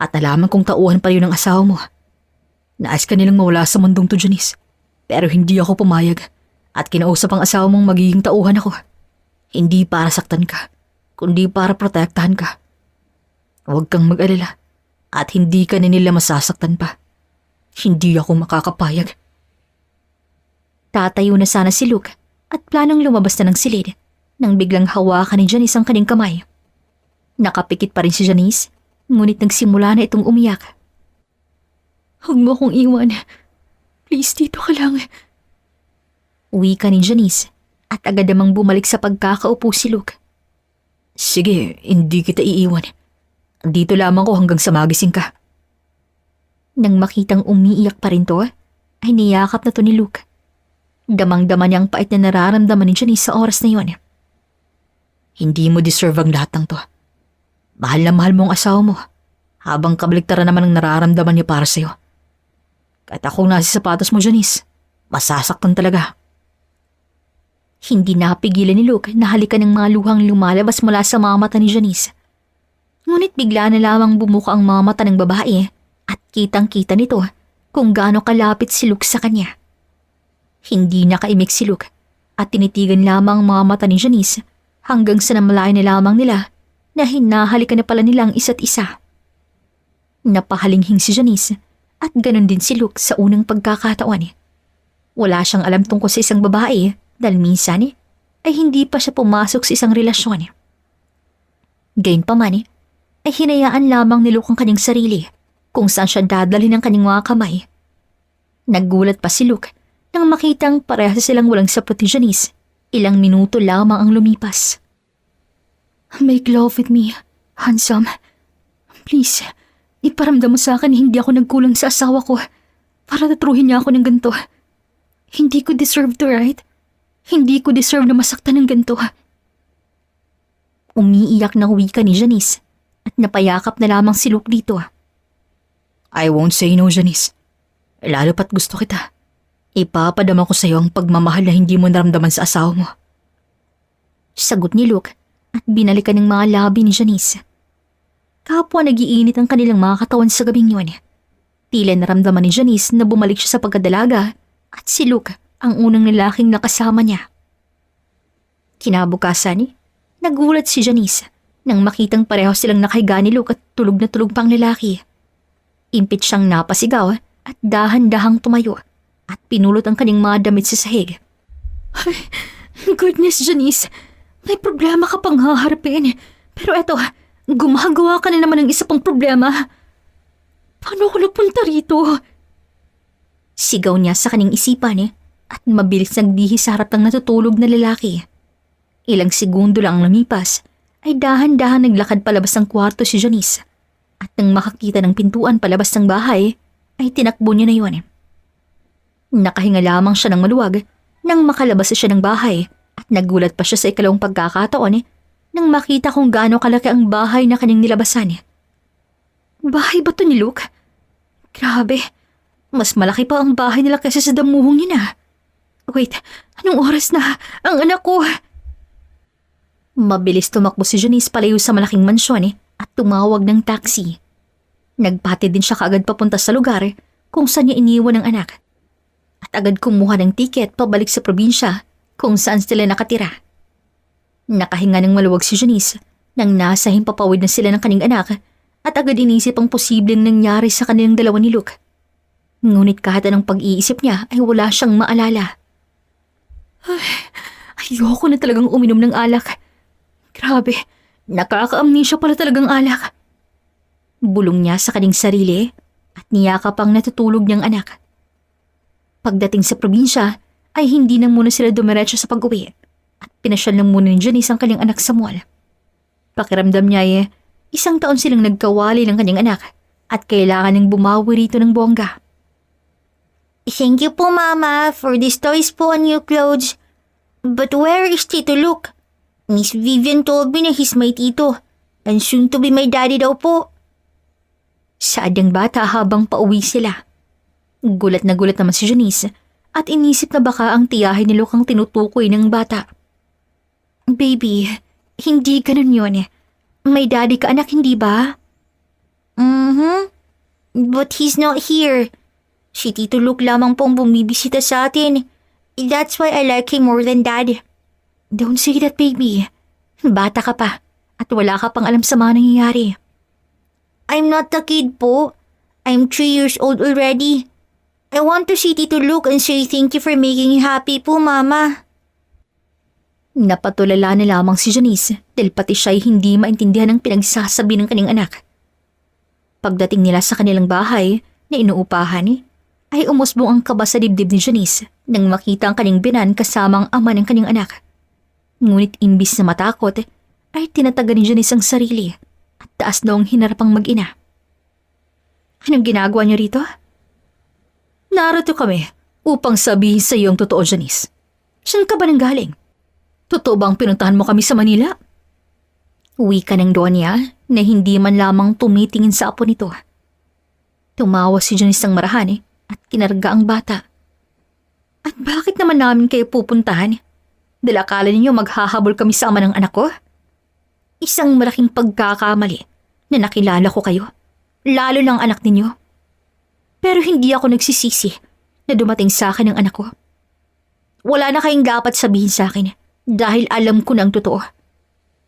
at nalaman kong tauhan pa yun ng asawa mo. Nais ka nilang mawala sa mundong to, Janice, pero hindi ako pumayag at kinausap ang asawa mong magiging tauhan ako. Hindi para saktan ka, kundi para protektahan ka. Huwag kang mag-alala at hindi ka nila masasaktan pa. Hindi ako makakapayag. Tatayo na sana si Luke at planong lumabas na ng silid nang biglang hawakan ni Janice ang kanyang kamay. Nakapikit pa rin si Janice, ngunit nagsimula na itong umiyak. Huwag mo akong iwan. Please, dito ka lang. Uwi ka ni Janice at agad namang bumalik sa pagkakaupo si Luke. Sige, hindi kita iiwan. Dito lamang ko hanggang sa magising ka. Nang makitang umiiyak pa rin to, ay niyakap na to ni Luke. Damang-dama niyang pait na nararamdaman ni Janice sa oras na yon. Hindi mo deserve ang lahat ng to. Mahal na mahal mo ang asawa mo, habang kabaliktaran naman ang nararamdaman niya para sa'yo. Kahit akong nasa sapatos mo, Janice, masasaktan talaga. Hindi napigilan ni Luke na halikan ng mga luhang lumalabas mula sa mga mata ni Janice. Ngunit bigla na lamang bumuka ang mga mata ng babae at kitang-kita nito kung gaano kalapit si Luke sa kanya. Hindi nakaimik si Luke at tinitigan lamang ang mga mata ni Janice hanggang sa namalayan na lamang nila na hinahalikan na pala nila ang isa't isa. Napahalinghing si Janice at ganon din si Luke sa unang pagkakataon. Wala siyang alam tungkol sa isang babae dahil minsan ay hindi pa siya pumasok sa isang relasyon. Gayunpaman ay hinayaan lamang ni Luke ang kanyang sarili kung saan siya dadalhin ng kanyang mga kamay. Naggulat pa si Luke nang makitang parehas silang walang sapot ni Janice. Ilang minuto lamang ang lumipas. Make love with me, handsome. Please, iparamdam mo sa akin na hindi ako nagkulang sa asawa ko para tatruhin niya ako ng ganito. Hindi ko deserve to, right? Hindi ko deserve na masaktan ng ganito. Umiiyak na wika ni Janice at napayakap na lamang si Luke dito. I won't say no, Janice. Lalo pat gusto kita. Ipapadama ko sa'yo ang pagmamahal na hindi mo naramdaman sa asawa mo. Sagot ni Luke at binalikan ng mga labi ni Janice. Kapwa nagiinit ang kanilang mga katawan sa gabing yun. Tila naramdaman ni Janice na bumalik siya sa pagkadalaga at si Luke ang unang lalaking nakasama niya. Kinabukasan, nagulat si Janice nang makitang pareho silang nakahiga ni Luke at tulog na tulog pang lalaki. Impit siyang napasigaw at dahan-dahang tumayo at pinulot ang kanyang mga damit sa sahig. Ay, goodness, Janice. May problema ka pang haharapin. Pero eto, gumagawa ka na naman ng isa pang problema. Paano ako napunta rito? Sigaw niya sa kanyang isipan at mabilis nagbihis sa harap ng natutulog na lalaki. Ilang segundo lang ang lumipas ay dahan-dahan naglakad palabas ng kwarto si Janice. At nang makakita ng pintuan palabas ng bahay, ay tinakbo niya na yun. Nakahinga lamang siya ng maluwag nang makalabas siya ng bahay at nagulat pa siya sa ikalawang pagkakataon nang makita kung gaano kalaki ang bahay na kanyang nilabasan. Bahay ba to ni Luke? Grabe, mas malaki pa ang bahay nila kaysa sa damuhong niya na. Wait, anong oras na? Ang anak ko! Mabilis tumakbo si Janice palayo sa malaking mansyon at tumawag ng taxi. Nagpatid din siya kaagad papunta sa lugar kung saan niya iniwan ang anak. At agad kumuha ng tiket pabalik sa probinsya kung saan sila nakatira. Nakahinga ng maluwag si Janice nang nasa himpapawid na sila ng kanyang anak at agad inisip ang posibleng nangyari sa kanilang dalawa ni Luke. Ngunit kahit anong pag-iisip niya ay wala siyang maalala. Ay, ayoko na talagang uminom ng alak. Grabe, nakaka-amnesia pala talagang alak. Bulong niya sa kanyang sarili at niyakap ang natutulog niyang anak. Pagdating sa probinsya ay hindi na muna sila dumiretso sa pag-uwi at pinasyal lang muna ni Janice ang kanyang anak sa mall. Pakiramdam niya isang taon silang nagkawali ng kanyang anak at kailangan ng bumawi rito ng bongga. Thank you po, Mama, for these toys po and new clothes. But where is Tito Luke? Miss Vivian told me na he's my tito and soon to be my daddy daw po. Saad ang bata habang pauwi sila. Gulat na gulat naman si Janice at inisip na baka ang tiyahin ni Luke ang tinutukoy ng bata. Baby, hindi ganun yun. May daddy ka anak, hindi ba? But he's not here. Si Tito Luke lamang pong bumibisita sa atin. That's why I like him more than Dad. Don't say that, baby. Bata ka pa at wala ka pang alam sa mga nangyayari. I'm not a kid po. I'm 3 years old already. I want to see Tito Luke and say thank you for making me happy po, Mama. Napatulala na lamang si Janice dahil pati siya'y hindi maintindihan ang pinagsasabi ng kanyang anak. Pagdating nila sa kanilang bahay na inuupahan, ay umusbong ang kaba sa dibdib ni Janice nang makita ang kanyang binan kasama ang ama ng kanyang anak. Ngunit imbis na matakot, ay tinataga ni Janice ang sarili at taas noong hinarapang mag-ina. Anong ginagawa niyo rito? Narito kami upang sabihin sa iyo ang totoo, Janice. Saan ka ba nang galing? Totoo bang pinuntahan mo kami sa Manila? Uwi ka ng Donya na hindi man lamang tumitingin sa apo nito. Tumawa si Janice ng marahan at kinarga ang bata. At bakit naman namin kayo pupuntahan? Dahil akala ninyo maghahabol kami sa ama ng anak ko? Isang malaking pagkakamali na nakilala ko kayo, lalo ng anak ninyo. Pero hindi ako nagsisisi na dumating sa akin ang anak ko. Wala na kayong dapat sabihin sa akin dahil alam ko na ang totoo.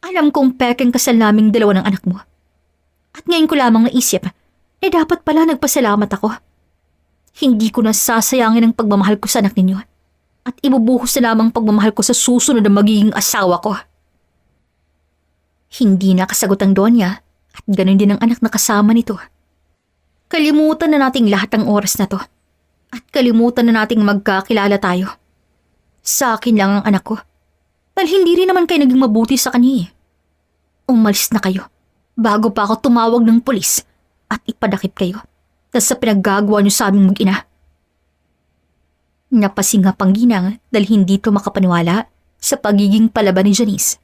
Alam kong pekeng kasal naming dalawa ng anak mo. At ngayon ko lamang naisip na dapat pala nagpasalamat ako. Hindi ko na sasayangin ang pagmamahal ko sa anak ninyo at ibubuhos na lamang pagmamahal ko sa susunod na magiging asawa ko. Hindi nakasagot ang Donya at ganun din ang anak na kasama nito. Kalimutan na nating lahat ng oras na to at kalimutan na nating magkakilala tayo. Sa akin lang ang anak ko dahil hindi rin naman kayo naging mabuti sa kanya. Umalis na kayo bago pa ako tumawag ng pulis at ipadakip kayo dahil sa pinaggagawa niyo sa aming mag-ina. Napasinga pang Ginang dahil hindi ito makapaniwala sa pagiging palaban ni Janice.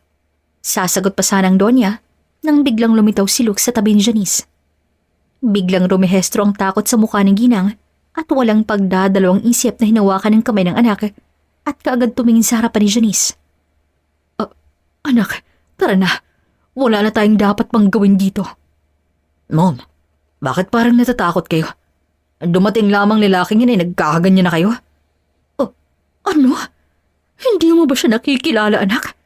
Sasagot pa sana ang Donya nang biglang lumitaw si Luke sa tabi ni Janice. Biglang rumehestro ang takot sa mukha ng Ginang at walang pagdadalawang isip na hinawakan ng kamay ng anak at kaagad tumingin sa harapan ni Janice. Anak, tara na. Wala na tayong dapat pang gawin dito. Mom, bakit parang natatakot kayo? Dumating lamang lalaking yun ay nagkakaganyan na kayo? Ano? Hindi mo ba siya nakikilala, anak?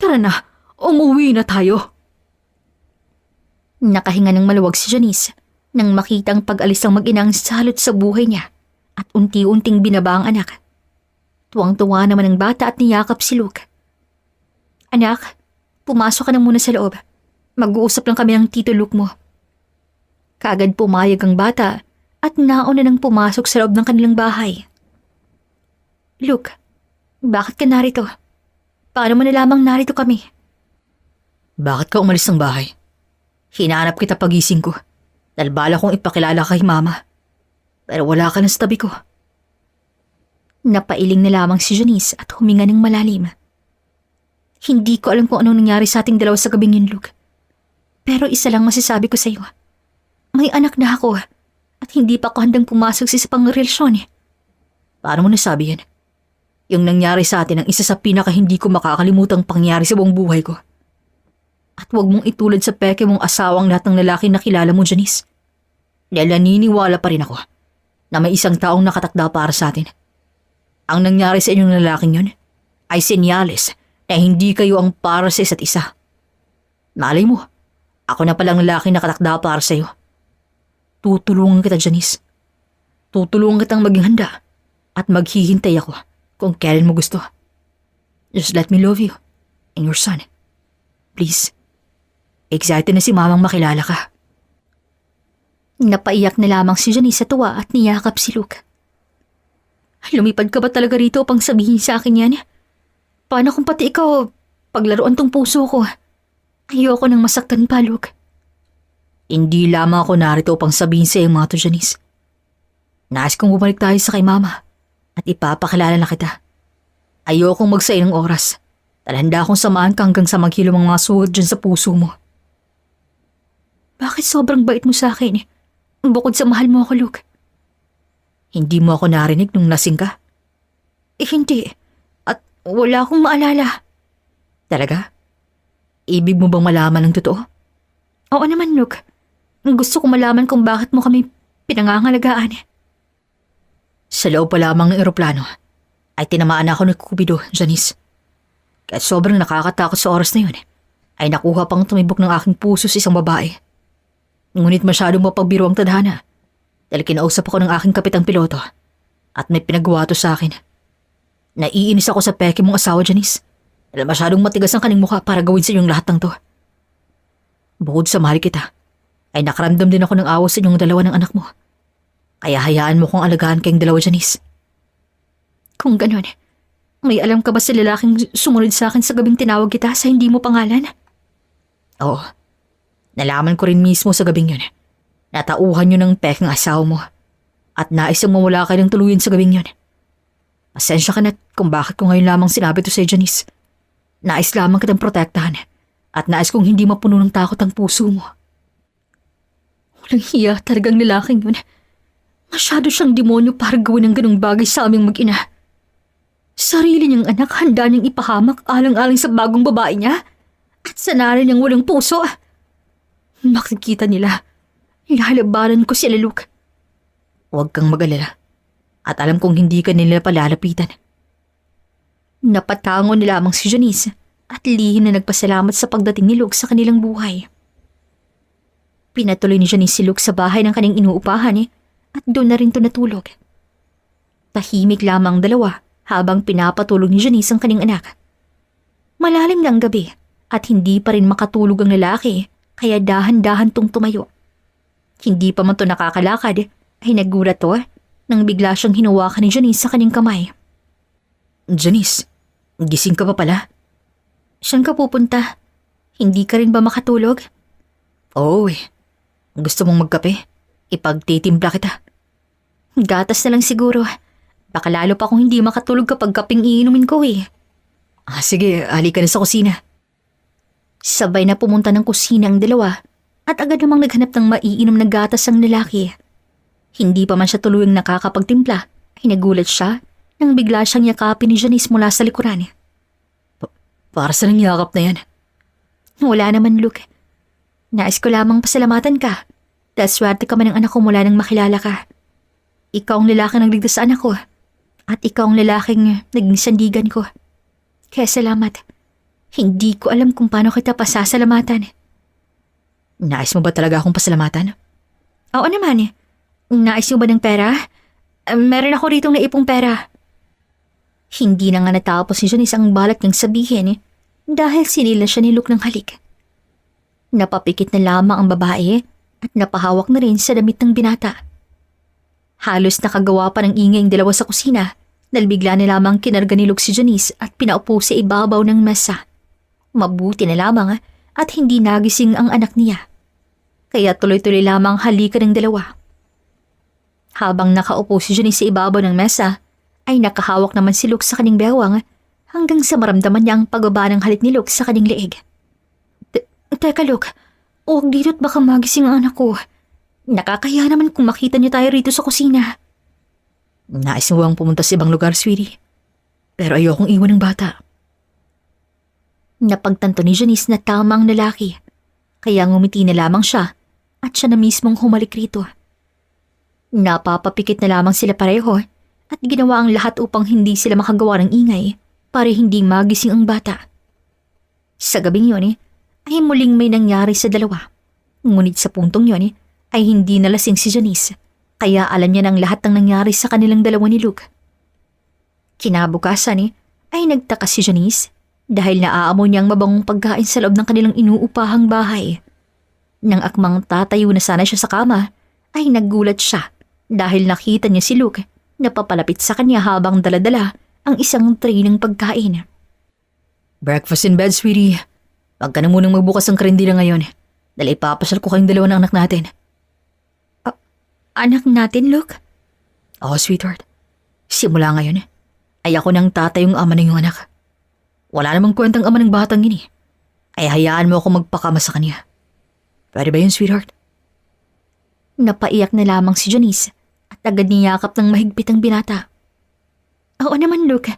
Tara na, umuwi na tayo. Nakahinga ng maluwag si Janice nang makitang pag-alis ng mag-inang salot sa buhay niya at unti-unting binaba ang anak. Tuwang-tuwa naman ang bata at niyakap si Luke. Anak, pumasok ka na muna sa loob. Mag-uusap lang kami ng tito Luke mo. Kaagad pumayag ang bata at nauna nang pumasok sa loob ng kanilang bahay. Luke, bakit ka narito? Paano mo na lamang narito kami? Bakit ka umalis ng bahay? Hinanap kita pagising ko dahil bala kong ipakilala kay mama. Pero wala ka na sa tabi ko. Napailing na lamang si Janice at huminga ng malalim. Hindi ko alam kung anong nangyari sa ating dalawa sa gabing yun, Luke. Pero isa lang masasabi ko sa iyo. May anak na ako at hindi pa ako handang pumasok sa isang pangrelasyon. Paano mo nasabi yan? Yung nangyari sa atin ang isa sa pinaka hindi ko makakalimutang pangyari sa buong buhay ko. At huwag mong itulad sa peke mong asawang lahat ng lalaki na kilala mo, Janice. Dahil naniniwala pa rin ako na may isang taong nakatakda para sa atin. Ang nangyari sa inyong lalaking yun ay senyales na hindi kayo ang para sa isa't isa. Malay mo, ako na palang lalaking nakatakda para sa iyo. Tutulungan kita, Janice. Tutulungan kitang maging handa at maghihintay ako kung kailan mo gusto. Just let me love you and your son. Please. Excited na si mamang makilala ka. Napaiyak na lamang si Janice sa tuwa at niyakap si Luke. Lumipad ka ba talaga rito upang sabihin sa akin yan? Paano kung pati ikaw paglaruan tong puso ko? Ayoko nang masaktan pa, Luke. Hindi lamang ako narito upang sabihin sa iyo mga to, Janice. Nais kong bumalik tayo sa kay mama at ipapakilala na kita. Ayokong magsayang ng oras. Talhanda akong samahan ka hanggang sa maghilom ang mga sugat dyan sa puso mo. Bakit sobrang bait mo sa akin? Bukod sa mahal mo ako, Luke. Hindi mo ako narinig nung lasing ka? Hindi. At wala akong maalala. Talaga? Ibig mo bang malaman ng totoo? Oo naman, Luke. Gusto ko malaman kung bakit mo kami pinangangalagaan. Sa loob pa lamang ng eroplano ay tinamaan ako ng Cupido, Janice. Kahit sobrang nakakatakot sa oras na yun, ay nakuha pang tumibok ng aking puso sa isang babae. Ngunit masyadong mapagbiro ang tadhana dahil kinausap ako ng aking kapitang piloto at may pinagawa to sa akin. Naiinis ako sa peke mong asawa, Janice, dahil masyadong matigas ang kaning mukha para gawin sa inyong lahat ng to. Bukod sa mahal kita, ay nakaramdam din ako ng awa sa inyong dalawa ng anak mo. Kaya hayaan mo kong alagaan kayong dalawa, Janice. Kung ganun, may alam ka ba sa lalaking sumunod sa akin sa gabing tinawag kita sa hindi mo pangalan? Oo. Nalaman ko rin mismo sa gabing yun. Natauhan yun ng peking asawa mo. At nais ang mawala kayo ng tuluyan sa gabing yun. Pasensya ka na kung bakit ko ngayon lamang sinabi to sa Janice. Nais lamang kitang protektahan. At nais kong hindi mapuno ng takot ang puso mo. Walang hiya talagang lalaking yun. Masyado siyang demonyo para gawin ang ganung bagay sa aming mag-ina. Sarili niyang anak handa niyang ipahamak alang-alang sa bagong babae niya at sa nari niyang walang puso. Makikita nila, lalabanan ko sila, Luke. Huwag kang mag-alala. At alam kong hindi ka nila palalapitan. Napatango na lamang si Janice at lihim na nagpasalamat sa pagdating ni Luke sa kanilang buhay. Pinatuloy ni Janice si Luke sa bahay ng kanyang inuupahan at doon na rin to natulog. Tahimik lamang ang dalawa habang pinapatulog ni Janice ang kanyang anak. Malalim na ang gabi at hindi pa rin makatulog ang lalaki kaya dahan-dahan tong tumayo. Hindi pa man to nakakalakad ay nagulat to nang bigla siyang hinawakan ni Janice sa kanyang kamay. Janice, gising ka pa pala? Saan ka pupunta? Hindi ka rin ba makatulog? Oo eh. Gusto mong magkape? Ipagtitimpla kita. Gatas na lang siguro. Baka lalo pa kung hindi makatulog kapag kaping iinumin ko eh. Sige, halika na sa kusina. Sabay na pumunta ng kusina ang dalawa at agad namang naghanap ng maiinom na gatas ang lalaki. Hindi pa man siya tuluyang nakakapagtimpla ay nagulat siya nang bigla siyang yakapin ni Janice mula sa likuran. Para sa nangyakap na yan? Wala naman, Luke. Nais ko lamang pasalamatan ka dahil swerte ka man ng anak ko mula nang makilala ka. Ikaw ang lalaking nagligtas sa anak ko at ikaw ang lalaking naging sandigan ko. Kaya salamat. Hindi ko alam kung paano kita pasasalamatan. Nais mo ba talaga akong pasalamatan? Oo naman. Nais mo ba ng pera? Meron ako ritong naipong pera. Hindi na nga natapos ni Janice ang balak niyang sabihin dahil sinila siya ni Luke ng halik. Napapikit na lamang ang babae at napahawak na rin sa damit ng binata. Halos nakagawa pa ng ingay ang dalawa sa kusina dahil bigla na lamang kinarga ni Luke si Janice at pinaupo sa ibabaw ng mesa. Mabuti na lamang at hindi nagising ang anak niya. Kaya tuloy-tuloy lamang halikan ng dalawa. Habang nakaupo si Janice sa ibabaw ng mesa, ay nakahawak naman si Luke sa kanyang bewang hanggang sa maramdaman niya ang pagbaba ng halik ni Luke sa kanyang leeg. Teka Luke, huwag dito't baka magising ang anak ko. Nakakaya naman kung makita niyo tayo rito sa kusina. Nais mo bang pumunta sa ibang lugar, sweetie? Pero ayokong iwan ng bata. Napagtanto ni Janice na tama ang lalaki, kaya ngumiti na lamang siya at siya na mismong humalik rito. Napapapikit na lamang sila pareho at ginawa ang lahat upang hindi sila makagawa ng ingay para hindi magising ang bata. Sa gabing yun ay muling may nangyari sa dalawa. Ngunit sa puntong yun ay hindi nalasing si Janice kaya alam niya ng lahat ng nangyari sa kanilang dalawa ni Luke. Kinabukasan ay nagtaka si Janice dahil naaamoy niya ang mabangong pagkain sa loob ng kanilang inuupahang bahay. Nang akmang tatayo na sana siya sa kama ay nagulat siya dahil nakita niya si Luke na papalapit sa kanya habang daladala ang isang tray ng pagkain. Breakfast in bed, sweetie. Huwag ka na munang magbukas ng karindila ngayon dahil ipapasyal ko kayong dalawa ng anak natin. Anak natin, Luke? Oo, sweetheart. Simula ngayon ay ako ng tatay yung ama ng iyong anak. Wala namang kwentang ama ng batang yun ay hayaan mo ako magpakama sa kanya. Pwede ba yun, sweetheart? Napaiyak na lamang si Janice at agad niyakap ng mahigpit ang binata. Oo naman, Luke.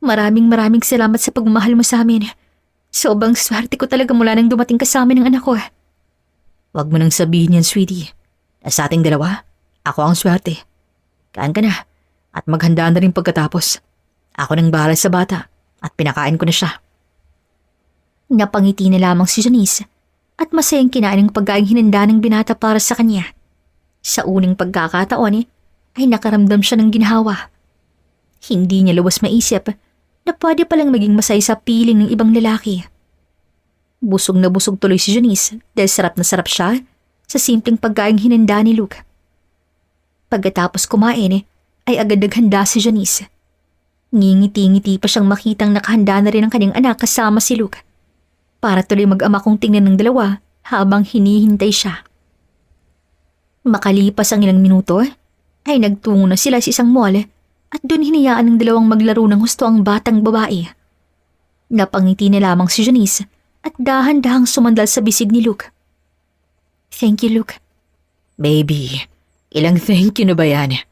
Maraming salamat sa pagmamahal mo sa amin. Sobrang swerte ko talaga mula nang dumating ka sa amin ng anak ko. Huwag mo nang sabihin yan, sweetie. Sa ating dalawa, ako ang swerte. Kaan ka na at maghanda na rin pagkatapos. Ako nang bahala sa bata at pinakain ko na siya. Napangiti na lamang si Janice at masayang kinain ang pagkaing hinanda ng binata para sa kanya. Sa uning pagkakataon ay nakaramdam siya ng ginhawa. Hindi niya luwas maisip na pwede palang maging masaya sa piling ng ibang lalaki. Busog na busog tuloy si Janice dahil sarap na sarap siya sa simpleng pagkaing hinanda ni Luke. Pagkatapos kumain ay agad naghanda si Janice. Ngingiti-ngiti pa siyang makitang nakahanda na rin ang kanyang anak kasama si Luke. Para tuloy mag-ama kong tingnan ng dalawa habang hinihintay siya. Makalipas ang ilang minuto ay nagtungo na sila sa isang mall at doon hinayaan ng dalawang maglaro ng husto ang batang babae. Napangiti na lamang si Janice at dahan-dahang sumandal sa bisig ni Luke. Thank you, Luke. Baby, ilang thank you na ba yan?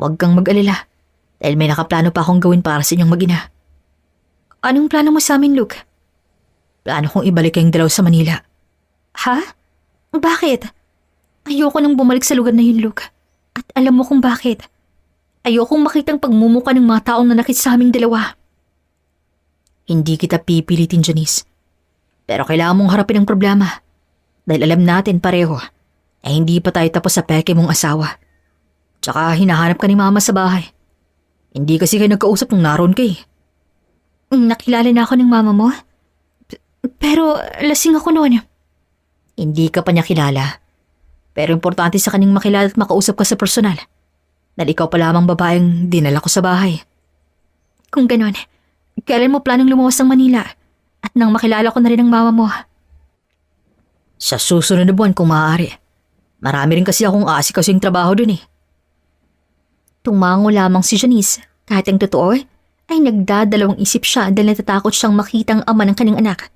Huwag kang mag-alala dahil may nakaplano pa akong gawin para sa inyong mag-ina. Anong plano mo sa amin, Luke? Plano kong ibalik kayong dalaw sa Manila. Ha? Bakit? Ayoko nang bumalik sa lugar na yun, Luke. At alam mo kung bakit. Ayokong makitang pagmumuka ng mga taong nanakit sa aming dalawa. Hindi kita pipilitin, Janice. Pero kailangan mong harapin ang problema. Dahil alam natin pareho, hindi pa tayo tapos sa peke mong asawa. Tsaka hinahanap ka ni Mama sa bahay. Hindi kasi kayo nagkausap nung naroon ka eh. Nakilala na ako ng mama mo? Pero lasing ako noon. Hindi ka pa niya kilala. Pero importante sa kaning makilala at makausap ka sa personal. Dahil ikaw pa lamang babaeng dinala ko sa bahay. Kung ganon, kailan mo planong lumuwas ng Manila? At nang makilala ko na rin ang mama mo? Sa susunod na buwan kung maaari. Marami rin kasi akong asikasing trabaho dun eh. Tumango lamang si Janice, kahit ang totoo ay nagdadalawang isip siya dahil natatakot siyang makita ang ama ng kanyang anak.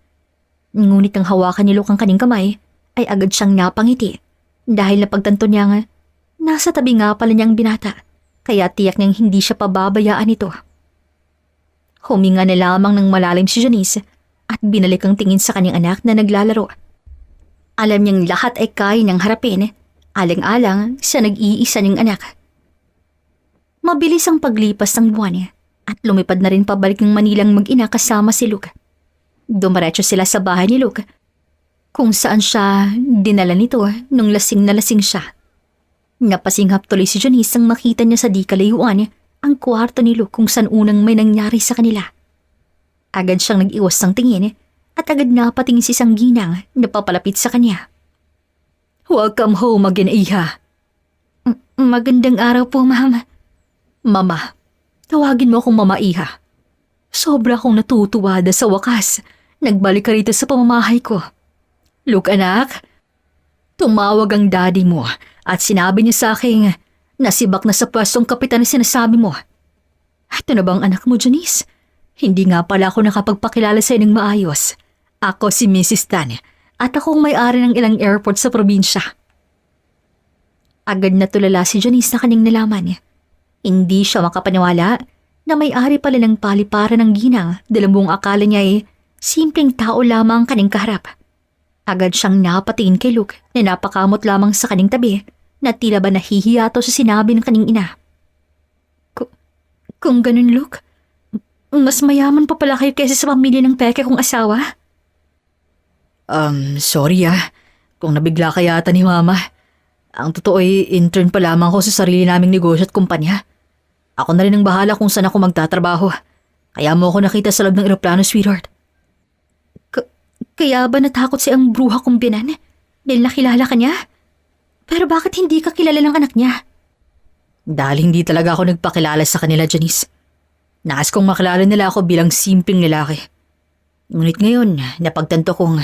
Ngunit ang hawakan ni Luke ang kanyang kamay ay agad siyang napangiti dahil napagtanto niya nga nasa tabi nga pala niyang binata kaya tiyak niyang hindi siya pababayaan ito. Huminga na lamang ng malalim si Janice at binalik ang tingin sa kanyang anak na naglalaro. Alam niyang lahat ay kaya niyang harapin, alang-alang sa nag-iisa niyang anak. Mabilis ang paglipas ng buwan at lumipad na rin pabalik ng Manilang mag-ina kasama si Luke. Dumaretso sila sa bahay ni Luke kung saan siya dinala nito nung lasing na lasing siya. Napasinghap tuloy si Janice ang makita niya sa di kalayuan ang kwarto ni Luke kung saan unang may nangyari sa kanila. Agad siyang nag-iwas ng tingin at agad napatingin si isang ginang na papalapit sa kanya. Welcome home again, Iha. Magandang araw po, Ma'am. Mama, tawagin mo akong Mama Iha. Sobra akong natutuwa sa wakas. Nagbalik ka rito sa pamamahay ko. Luke, anak, tumawag ang daddy mo at sinabi niya sa akin nasibak na sa pwestong kapitan na sinasabi mo. Ito na bang anak mo, Janice? Hindi nga pala ako nakapagpakilala sa ng maayos. Ako si Mrs. Tan at akong may-ari ng ilang airport sa probinsya. Agad na tulala si Janice na kanyang nalaman. Hindi siya makapaniwala na may-ari pala ng paliparan ng ginang dahil buong akala niya ay simpleng tao lamang kanyang kaharap. Agad siyang napatingin kay Luke na napakamot lamang sa kanyang tabi na tila ba nahihiya to sa sinabi ng kanyang ina. Kung ganun, Luke, mas mayaman pa pala kayo kaysa sa pamilya ng peke kong asawa? Sorry kung nabigla ka yata ni Mama. Ang totoo ay intern pa lamang ako sa sarili naming negosyo at kumpanya. Ako na rin ang bahala kung saan ako magtatrabaho. Kaya mo ako nakita sa loob ng eroplano, sweetheart. Kaya ba natakot si ang bruha kong binan? Dahil nakilala ka niya? Pero bakit hindi ka kilala ng anak niya? Dahil hindi talaga ako nagpakilala sa kanila, Janice. Nais kong makilala nila ako bilang simpleng lalaki. Ngunit ngayon, napagtanto kong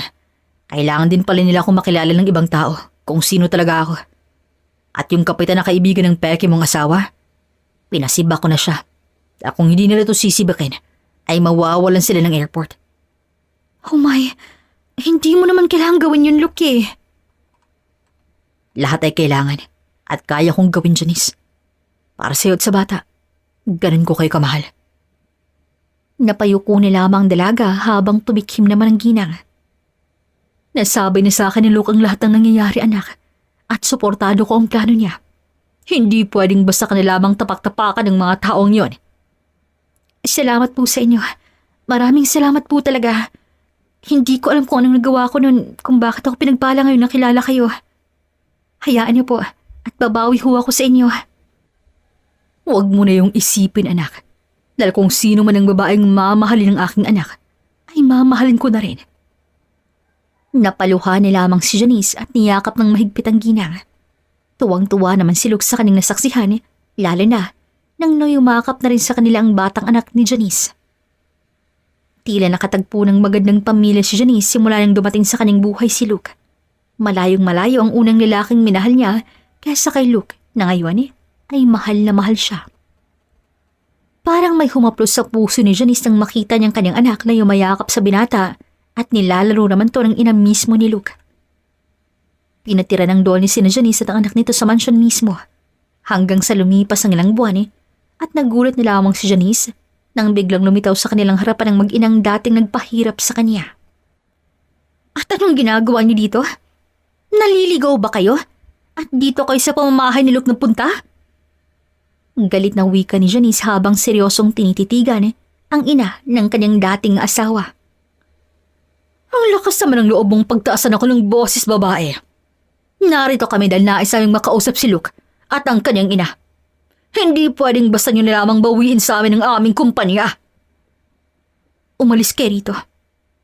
kailangan din pala nila akong makilala ng ibang tao kung sino talaga ako. At yung kapitan na kaibigan ng peke mong asawa, pinasiba ko na siya. At kung hindi nila ito sisibakin, ay mawawalan sila ng airport. Oh my, hindi mo naman kailangan gawin yun, Luke eh. Lahat ay kailangan at kaya kong gawin, Janice. Para sa'yo at sa bata, ganun ko kayo kamahal. Napayuko ni lamang dalaga habang tumikhim naman ang ginang. Nasabi niya sa akin ni Luke ang lahat ng nangyayari, anak, at suportado ko ang plano niya. Hindi pwedeng basta ka na lamang tapak-tapakan ng mga taong yon. Salamat po sa inyo. Maraming salamat po talaga. Hindi ko alam kung anong nagawa ko noon, kung bakit ako pinagpala ngayon na kilala kayo. Hayaan niyo po at babawi ho ako sa inyo. Huwag mo na yung isipin, anak. Dahil kung sino man ang babaeng mamahalin ng aking anak, ay mamahalin ko na rin. Napaluha ni lamang si Janice at niyakap ng mahigpit ang ginang. Tuwang-tuwa naman si Luke sa kanyang nasaksihan, lalo na nang yumakap na rin sa kanila ang batang anak ni Janice. Tila nakatagpo ng magandang pamilya si Janice simula nang dumating sa kanyang buhay si Luke. Malayong malayo ang unang lalaking minahal niya kaysa kay Luke na ngayon ay mahal na mahal siya. Parang may humaplos sa puso ni Janice nang makita niyang kanyang anak na yumayakap sa binata at nilalaro naman to ng ina mismo ni Luke. Pinatira ng doon ni sina Janice at ang anak nito sa mansyon mismo hanggang sa lumipas ang ilang buwan at nagulat na lamang si Janice nang biglang lumitaw sa kanilang harapan ng mag-inang dating nagpahirap sa kanya. At anong ginagawa niyo dito? Naliligaw ba kayo? At dito kayo sa pamamahay ni Luke nagpunta? Galit na wika ni Janice habang seryosong tinititigan ang ina ng kanyang dating asawa. Ang lakas naman ng loob mong pagtaasan ako ng boses, babae. Narito kami dahil nais naming makausap si Luke at ang kanyang ina. Hindi pwedeng basta nyo na lamang bawiin sa amin ang aming kumpanya. Umalis kayo rito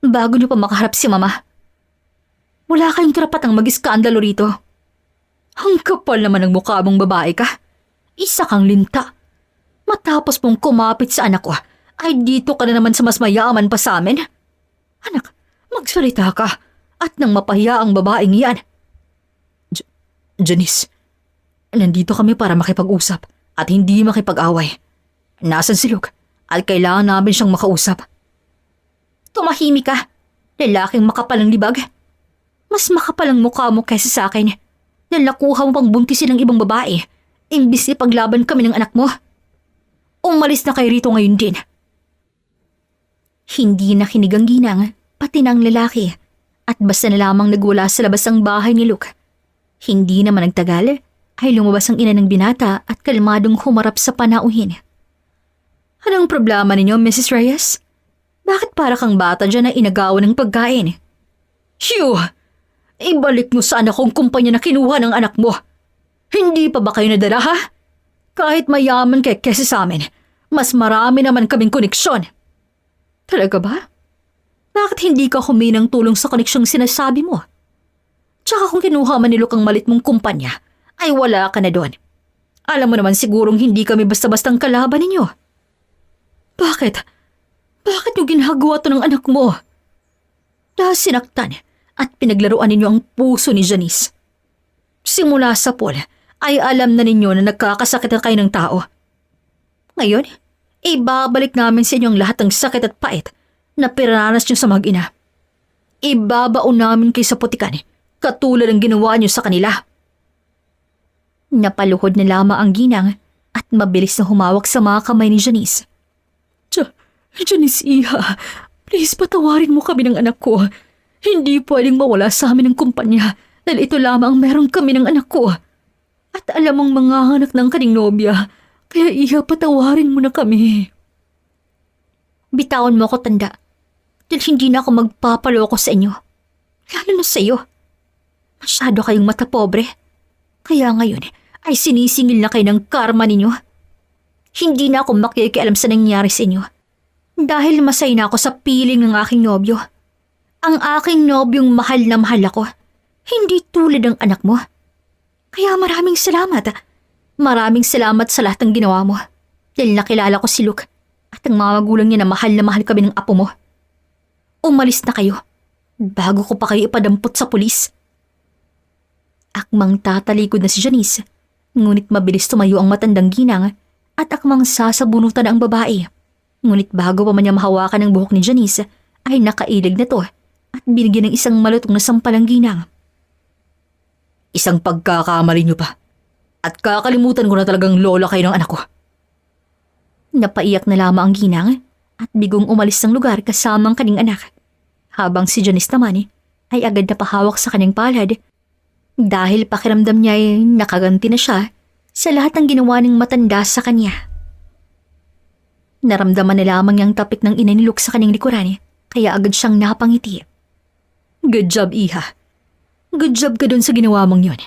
bago niyo pa makaharap si Mama. Wala kayong karapatang mag-iskandalo rito. Ang kapal naman ng mukha mong babae ka. Isa kang linta. Matapos mong kumapit sa anak ko, ay dito ka na naman sa mas mayaman pa sa amin. Anak, magsalita ka at nang mapahiya ang babaeng yan. Janice, nandito kami para makipag-usap at hindi makipag-away. Nasaan si Luke at kailangan namin siyang makausap. Tumahimik ka, lalaking makapal ng libag. Mas makapal ang mukha mo kaysa sa akin dahil nakuha mo pang buntisin ng ibang babae imbis na paglaban kami ng anak mo. Umalis na kayo rito ngayon din. Hindi nakinig ang ginang, pati ng lalaki, at basta na lamang nagwala sa labas ang bahay ni Luke. Hindi naman nagtagal, ay lumabas ang ina ng binata at kalmadong humarap sa panauhin. Anong problema ninyo, Mrs. Reyes? Bakit para kang bata dyan na inagawan ng pagkain? Phew! Ibalik mo sa anak kong kumpanya na kinuha ng anak mo. Hindi pa ba kayo nadala, ha? Kahit mayaman kay kesa sa amin, mas marami naman kaming koneksyon. Talaga ba? Bakit hindi ka humingi ng tulong sa koneksyong sinasabi mo? Tsaka kung kinuha man ni Luke ang malit mong kumpanya, ay wala ka na doon. Alam mo naman sigurong hindi kami basta-bastang kalaban ninyo. Bakit? Bakit nyo ginagawa to ng anak mo? Dahil sinaktan at pinaglaruan ninyo ang puso ni Janice. Simula sa pool, ay alam na ninyo na nagkakasakit na kayo ng tao. Ngayon, ibabalik namin sa inyo ang lahat ng sakit at pait na pirananas nyo sa mag-ina. Ibabaon namin kayo sa putikan, katulad ng ginawa nyo sa kanila. Napaluhod na lamang ang ginang at mabilis na humawak sa mga kamay ni Janice. Janice, iha, please patawarin mo kami ng anak ko. Hindi pwedeng mawala sa amin ng kumpanya dahil ito lamang meron kami ng anak ko. At alam mong mga anak ng kaning nobya, kaya iha patawarin mo na kami. Bitawan mo ako, tanda, dahil hindi na ako magpapaloko sa inyo. Lalo na sa iyo. Masyado kayong mata pobre. Kaya ngayon ay sinisingil na kayo ng karma ninyo. Hindi na ako makikialam sa nangyari sa inyo. Dahil masay na ako sa piling ng aking nobyo. Ang aking nobyong mahal na mahal ako. Hindi tulad ng anak mo. Kaya maraming salamat. Maraming salamat sa lahat ng ginawa mo. Dahil nakilala ko si Luke at ang mga magulang niya na mahal kami ng apo mo. Umalis na kayo bago ko pa kayo ipadampot sa pulis. Akmang tatalikod na si Janice, ngunit mabilis tumayo ang matandang ginang at akmang sasabunutan ang babae. Ngunit bago pa man niya mahawakan ang buhok ni Janice, ay nakailig na to at binigyan ng isang malutong na sampalang ginang. Isang pagkakamali niyo pa. At kakalimutan ko na talagang lola kayo ng anak ko. Napaiyak na lamang ang ginang at bigong umalis ng lugar kasamang kaning anak. Habang si Janice naman ay agad na pahawak sa kanyang palad dahil pakiramdam niya ay nakaganti na siya sa lahat ng ginawa ng matanda sa kanya. Naramdaman na lamang niyang tapik ng ina ni Luke sa kanyang likuran kaya agad siyang napangiti. Good job, iha. Good job ka dun sa ginawa mong yun.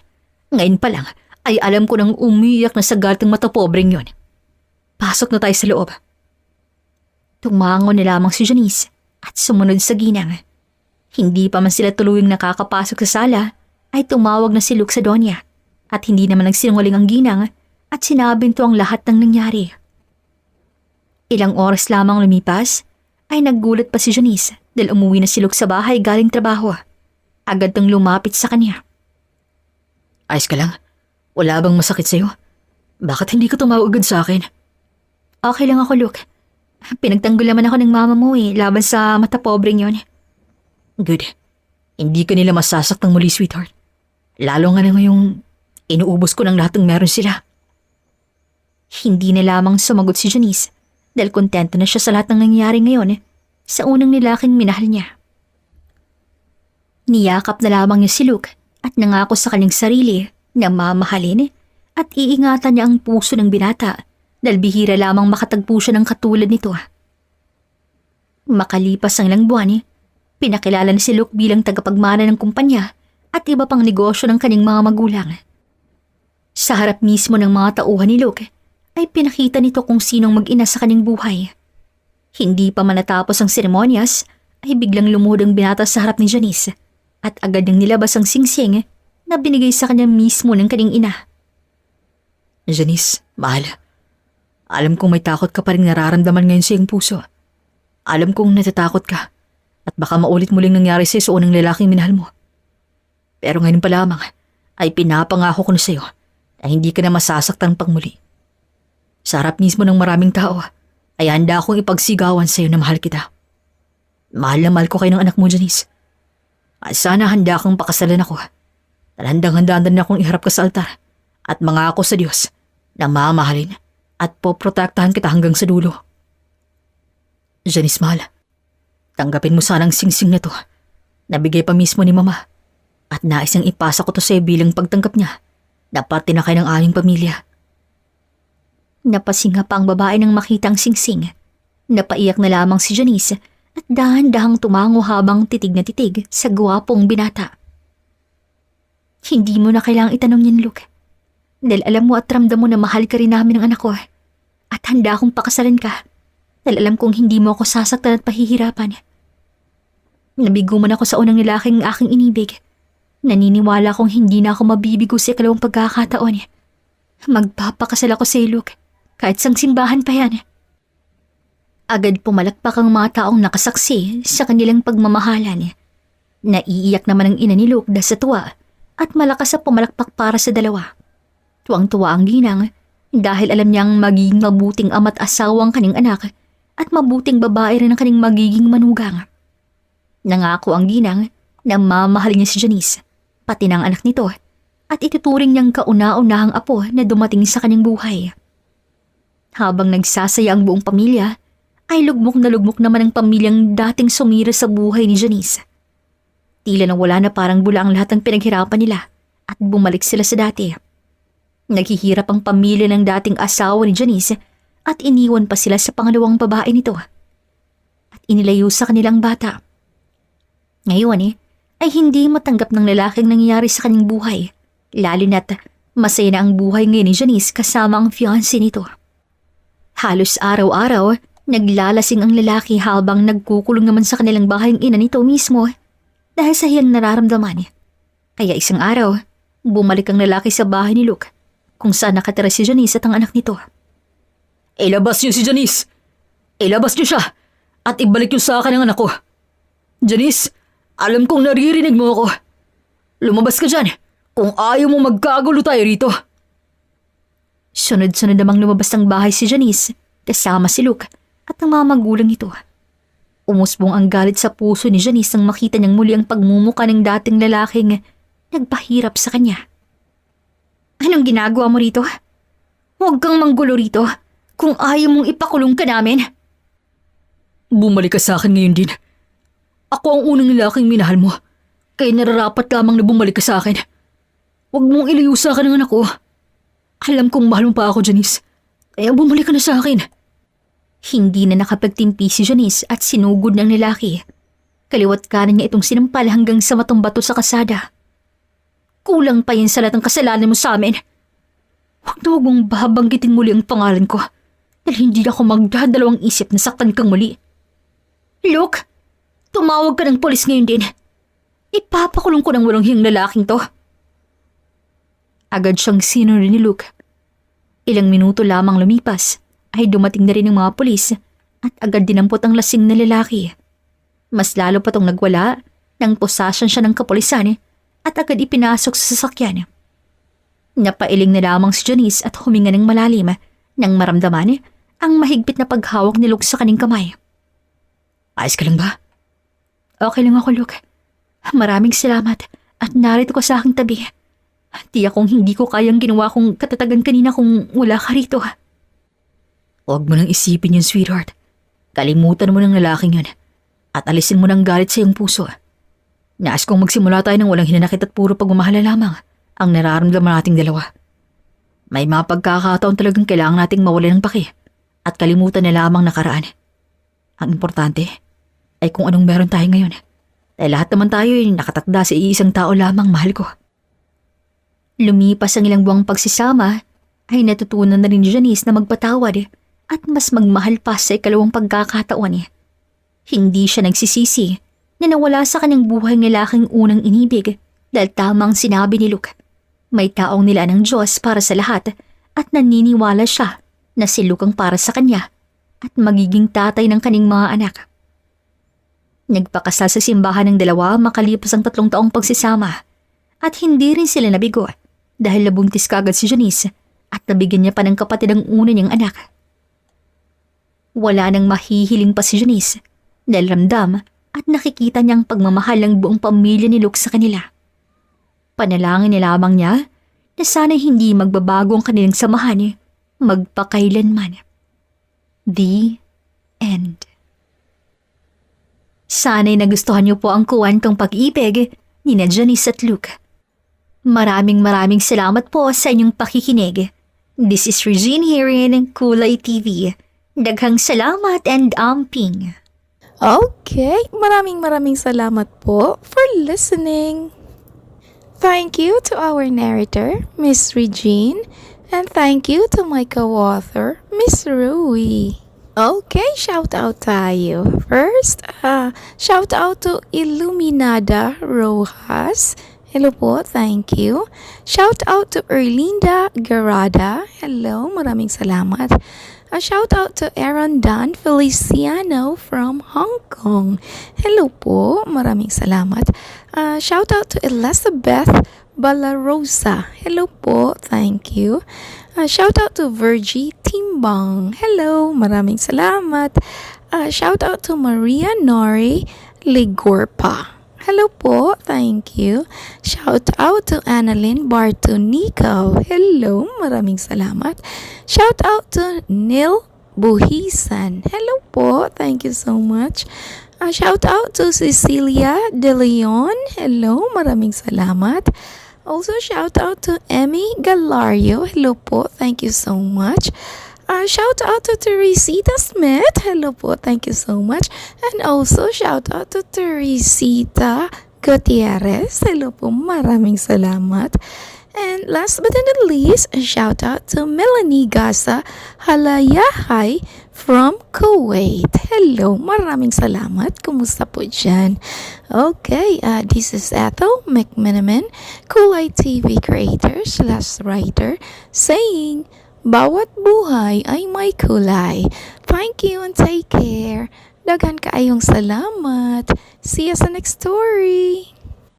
Ngayon pa lang ay alam ko nang umiyak na sa galit ng mata pobreng yun. Pasok na tayo sa loob. Tumango na lamang si Janice at sumunod sa ginang. Hindi pa man sila tuluyang nakakapasok sa sala ay tumawag na si Luke sa donya at hindi naman nagsinungaling ang ginang at sinabi nito ang lahat ng nangyari. Ilang oras lamang lumipas ay naggulat pa si Janice dahil umuwi na si Luke sa bahay galing trabaho. Agad nang lumapit sa kanya. Ayos ka lang? Wala bang masakit sa'yo? Bakit hindi ka tumawag agad sa akin? Okay lang ako, Luke. Pinagtanggol naman ako ng mama mo laban sa mata pobreng yon. Good. Hindi ka nila masasaktang muli, sweetheart. Lalo nga na ngayong inuubos ko ng lahat ng meron sila. Hindi na lamang sumagot si Janice dahil kontento na siya sa lahat ng nangyayari ngayon sa unang nilaking minahal niya. Niyakap na lamang niya si Luke at nangako sa kanyang sarili na mamahalin at iingatan niya ang puso ng binata dahil bihira lamang makatagpo siya ng katulad nito. Makalipas ang ilang buwan, pinakilala ni si Luke bilang tagapagmana ng kumpanya at iba pang negosyo ng kanyang mga magulang. Sa harap mismo ng mga tauhan ni Luke, ay pinakita nito kung sinong mag-ina sa kanyang buhay. Hindi pa manatapos ang seremonyas, ay biglang lumuhod ang binata sa harap ni Janice at agad nang nilabas ang singsing na binigay sa kanya mismo ng kanyang ina. Janice, mahal. Alam kong may takot ka pa rin nararamdaman ngayon sa iyong puso. Alam kong natatakot ka at baka maulit muling nangyari sa iyo sa unang lalaking minahal mo. Pero ngayon pa lamang ay pinapangako ko na sa iyo na hindi ka na masasaktan pang muli. Sa harap mismo ng maraming tao ay handa akong ipagsigawan sa iyo na mahal kita. Mahal na mahal ko kayo ng anak mo, Janice. At sana handa kang pakasalan ako. At handang-handa na akong iharap ka sa altar at mangako sa Diyos na mamahalin at poprotektahan kita hanggang sa dulo. Janice, mahal. Tanggapin mo sana ang singsing na to. Nabigay pa mismo ni Mama. At nais niyang ipasa ko to sa'yo bilang pagtanggap niya na parte na kayo ng aming pamilya. Napasinga pa ang babae nang makita ang singsing. Napaiyak na lamang si Janice at dahan-dahang tumango habang titig na titig sa gwapong binata. Hindi mo na kailangang itanong yan, Luke. Dahil alam mo at ramdam mo na mahal ka rin namin ng anak ko. At handa akong pakasalan ka. Dahil alam kong hindi mo ako sasaktan at pahihirapan. Nabigo man ako sa unang lalaking aking inibig. Naniniwala kong hindi na ako mabibigo sa ikalawang pagkakataon. Magpapakasal ako sa Luke, kahit sang simbahan pa yan. Agad pumalakpak ang mga taong nakasaksi sa kanilang pagmamahalan. Naiiyak naman ang ina ni Luke dahil sa tuwa at malakas sa pumalakpak para sa dalawa. Tuwang-tuwa ang ginang dahil alam niyang magiging mabuting ama't asawang kanyang anak at mabuting babae rin ang kanyang magiging manugang. Nangako ang ginang na mamahalin niya si Janice, pati ng anak nito, at ituturing niyang kauna-unahang apo na dumating sa kanyang buhay. Habang nagsasaya ang buong pamilya, ay lugmok na lugmok naman ang pamilyang dating sumira sa buhay ni Janice. Tila na wala na parang bula ang lahat ng pinaghirapan nila at bumalik sila sa dati. Naghihirap ang pamilya ng dating asawa ni Janice at iniwan pa sila sa pangalawang babae nito. At inilayo sa kanilang bata. Ngayon ay hindi matanggap ng lalaking nangyayari sa kanyang buhay, lalo na't masaya na ang buhay ngayon ni Janice kasama ang fiancé nito. Halos araw-araw, naglalasing ang lalaki habang nagkukulong naman sa kanilang bahay ang ina nito mismo dahil sa hiyang nararamdaman. Kaya isang araw, bumalik ang lalaki sa bahay ni Luke kung saan nakatira si Janice at ang anak nito. Ilabas niyo si Janice! Ilabas niyo siya! At ibalik niyo sa akin ang anak ko! Janice, alam kong naririnig mo ako. Lumabas ka dyan kung ayaw mo magkagulo tayo rito. Sunod-sunod namang lumabas ng bahay si Janice kasama si Luke at ang mga magulang nito. Umusbong ang galit sa puso ni Janice nang makita niyang muli ang pagmumuka ng dating lalaking nagpahirap sa kanya. Anong ginagawa mo rito? Huwag kang manggulo rito kung ayaw mong ipakulong ka namin. Bumalik ka sa akin ngayon din. Ako ang unang lalaking minahal mo, kaya nararapat lamang na bumalik ka sa akin. Huwag mong ilayo sa akin ang anak ko. Alam kong mahal mo pa ako, Janice, kaya bumalik ka na sa akin. Hindi na nakapagtimpi si Janice at sinugod ng lalaki. Kaliwat kanan niya itong sinampal hanggang sa matong bato sa kasada. Kulang pa yan sa lahat ng kasalanan mo sa amin. Huwag na huwag mong babanggitin muli ang pangalan ko dahil hindi ako magdadalawang isip na saktan kang muli. Luke, tumawag ka ng polis ngayon din. Ipapakulong ko ng walang hiyang lalaking to. Agad siyang sinuri ni Luke. Ilang minuto lamang lumipas ay dumating na rin ang mga polis at agad dinampot ang lasing na lalaki. Mas lalo pa tong nagwala nang posasyon siya ng kapulisan at agad ipinasok sa sasakyan. Napailing na lamang si Janice at huminga ng malalim nang maramdaman ang mahigpit na paghawak ni Luke sa kaning kamay. Ayos ka lang ba? Okay lang ako, Luke. Maraming salamat at narito ko sa aking tabi. Tiyak kong hindi ko kayang ginawa kong katatagan kanina kung wala ka rito. Huwag mo nang isipin yun, sweetheart. Kalimutan mo ng lalaking yun at alisin mo ng galit sa iyong puso. Nais kong magsimula tayo ng walang hinanakit at puro pagmamahal lamang ang nararamdaman nating dalawa. May mga pagkakataon talagang kailangan nating mawala ng paki at kalimutan na lamang nakaraan. Ang importante ay kung anong meron tayo ngayon. Dahil lahat naman tayo ay nakatakda sa iisang tao lamang, mahal ko. Lumipas ang ilang buwang pagsisama, ay natutunan na rin ni Janice na magpatawad at mas magmahal pa sa ikalawang pagkakataon. Hindi siya nagsisisi na nawala sa kanyang buhay ng lalaking unang inibig dahil tamang sinabi ni Luke. May taong nila ng Diyos para sa lahat at naniniwala siya na si Luke ang para sa kanya at magiging tatay ng kanyang mga anak. Nagpakasal sa simbahan ng dalawa makalipas ang 3 taong pagsisama at hindi rin sila nabigo dahil nabuntis kaagad si Janice at nabigyan niya pa ng kapatid ang una niyang anak. Wala nang mahihiling pa si Janice dahil ramdam at nakikita niyang pagmamahal ng buong pamilya ni Luke sa kanila. Panalangin ni lamang niya na sana hindi magbabago ang kanilang samahan magpakailanman. The End. Sana'y nagustuhan niyo po ang kuwentong pag-ibig ni Janice at Luke. Maraming salamat po sa inyong pakikinig. This is Regine here in Kulay TV. Daghang salamat and amping. Okay, maraming salamat po for listening. Thank you to our narrator, Miss Regine, and thank you to my co-author, Miss Rui. Okay, shout out tayo. First, shout out to Illuminada Rojas. Hello po, thank you. Shout out to Erlinda Garada. Hello, maraming salamat. A shout out to Aaron Dan Feliciano from Hong Kong. Hello po, maraming salamat. Shout out to Elizabeth Balarosa. Hello po, thank you. Shout out to Virgie Timbang. Hello, maraming salamat. Shout out to Maria Nori Ligorpa. Hello po, thank you. Shout out to Annalyn Bartonico. Hello, maraming salamat. Shout out to Neil Buhisan. Hello po, thank you so much. Shout out to Cecilia De Leon. Hello, maraming salamat. Also, shout out to Emmy Galario. Hello po, thank you so much. Shout out to Teresita Smith. Hello po, thank you so much. And also, shout out to Teresita Gutierrez. Hello po, maraming salamat. And last but not least, a shout out to Melanie Gaza Halayahay from Kuwait. Hello, maraming salamat. Kumusta po dyan? Okay, this is Ethel McMenamin, Kulay TV creator / writer, saying, bawat buhay ay may kulay. Thank you and take care. Daghan kaayong salamat. See you sa next story.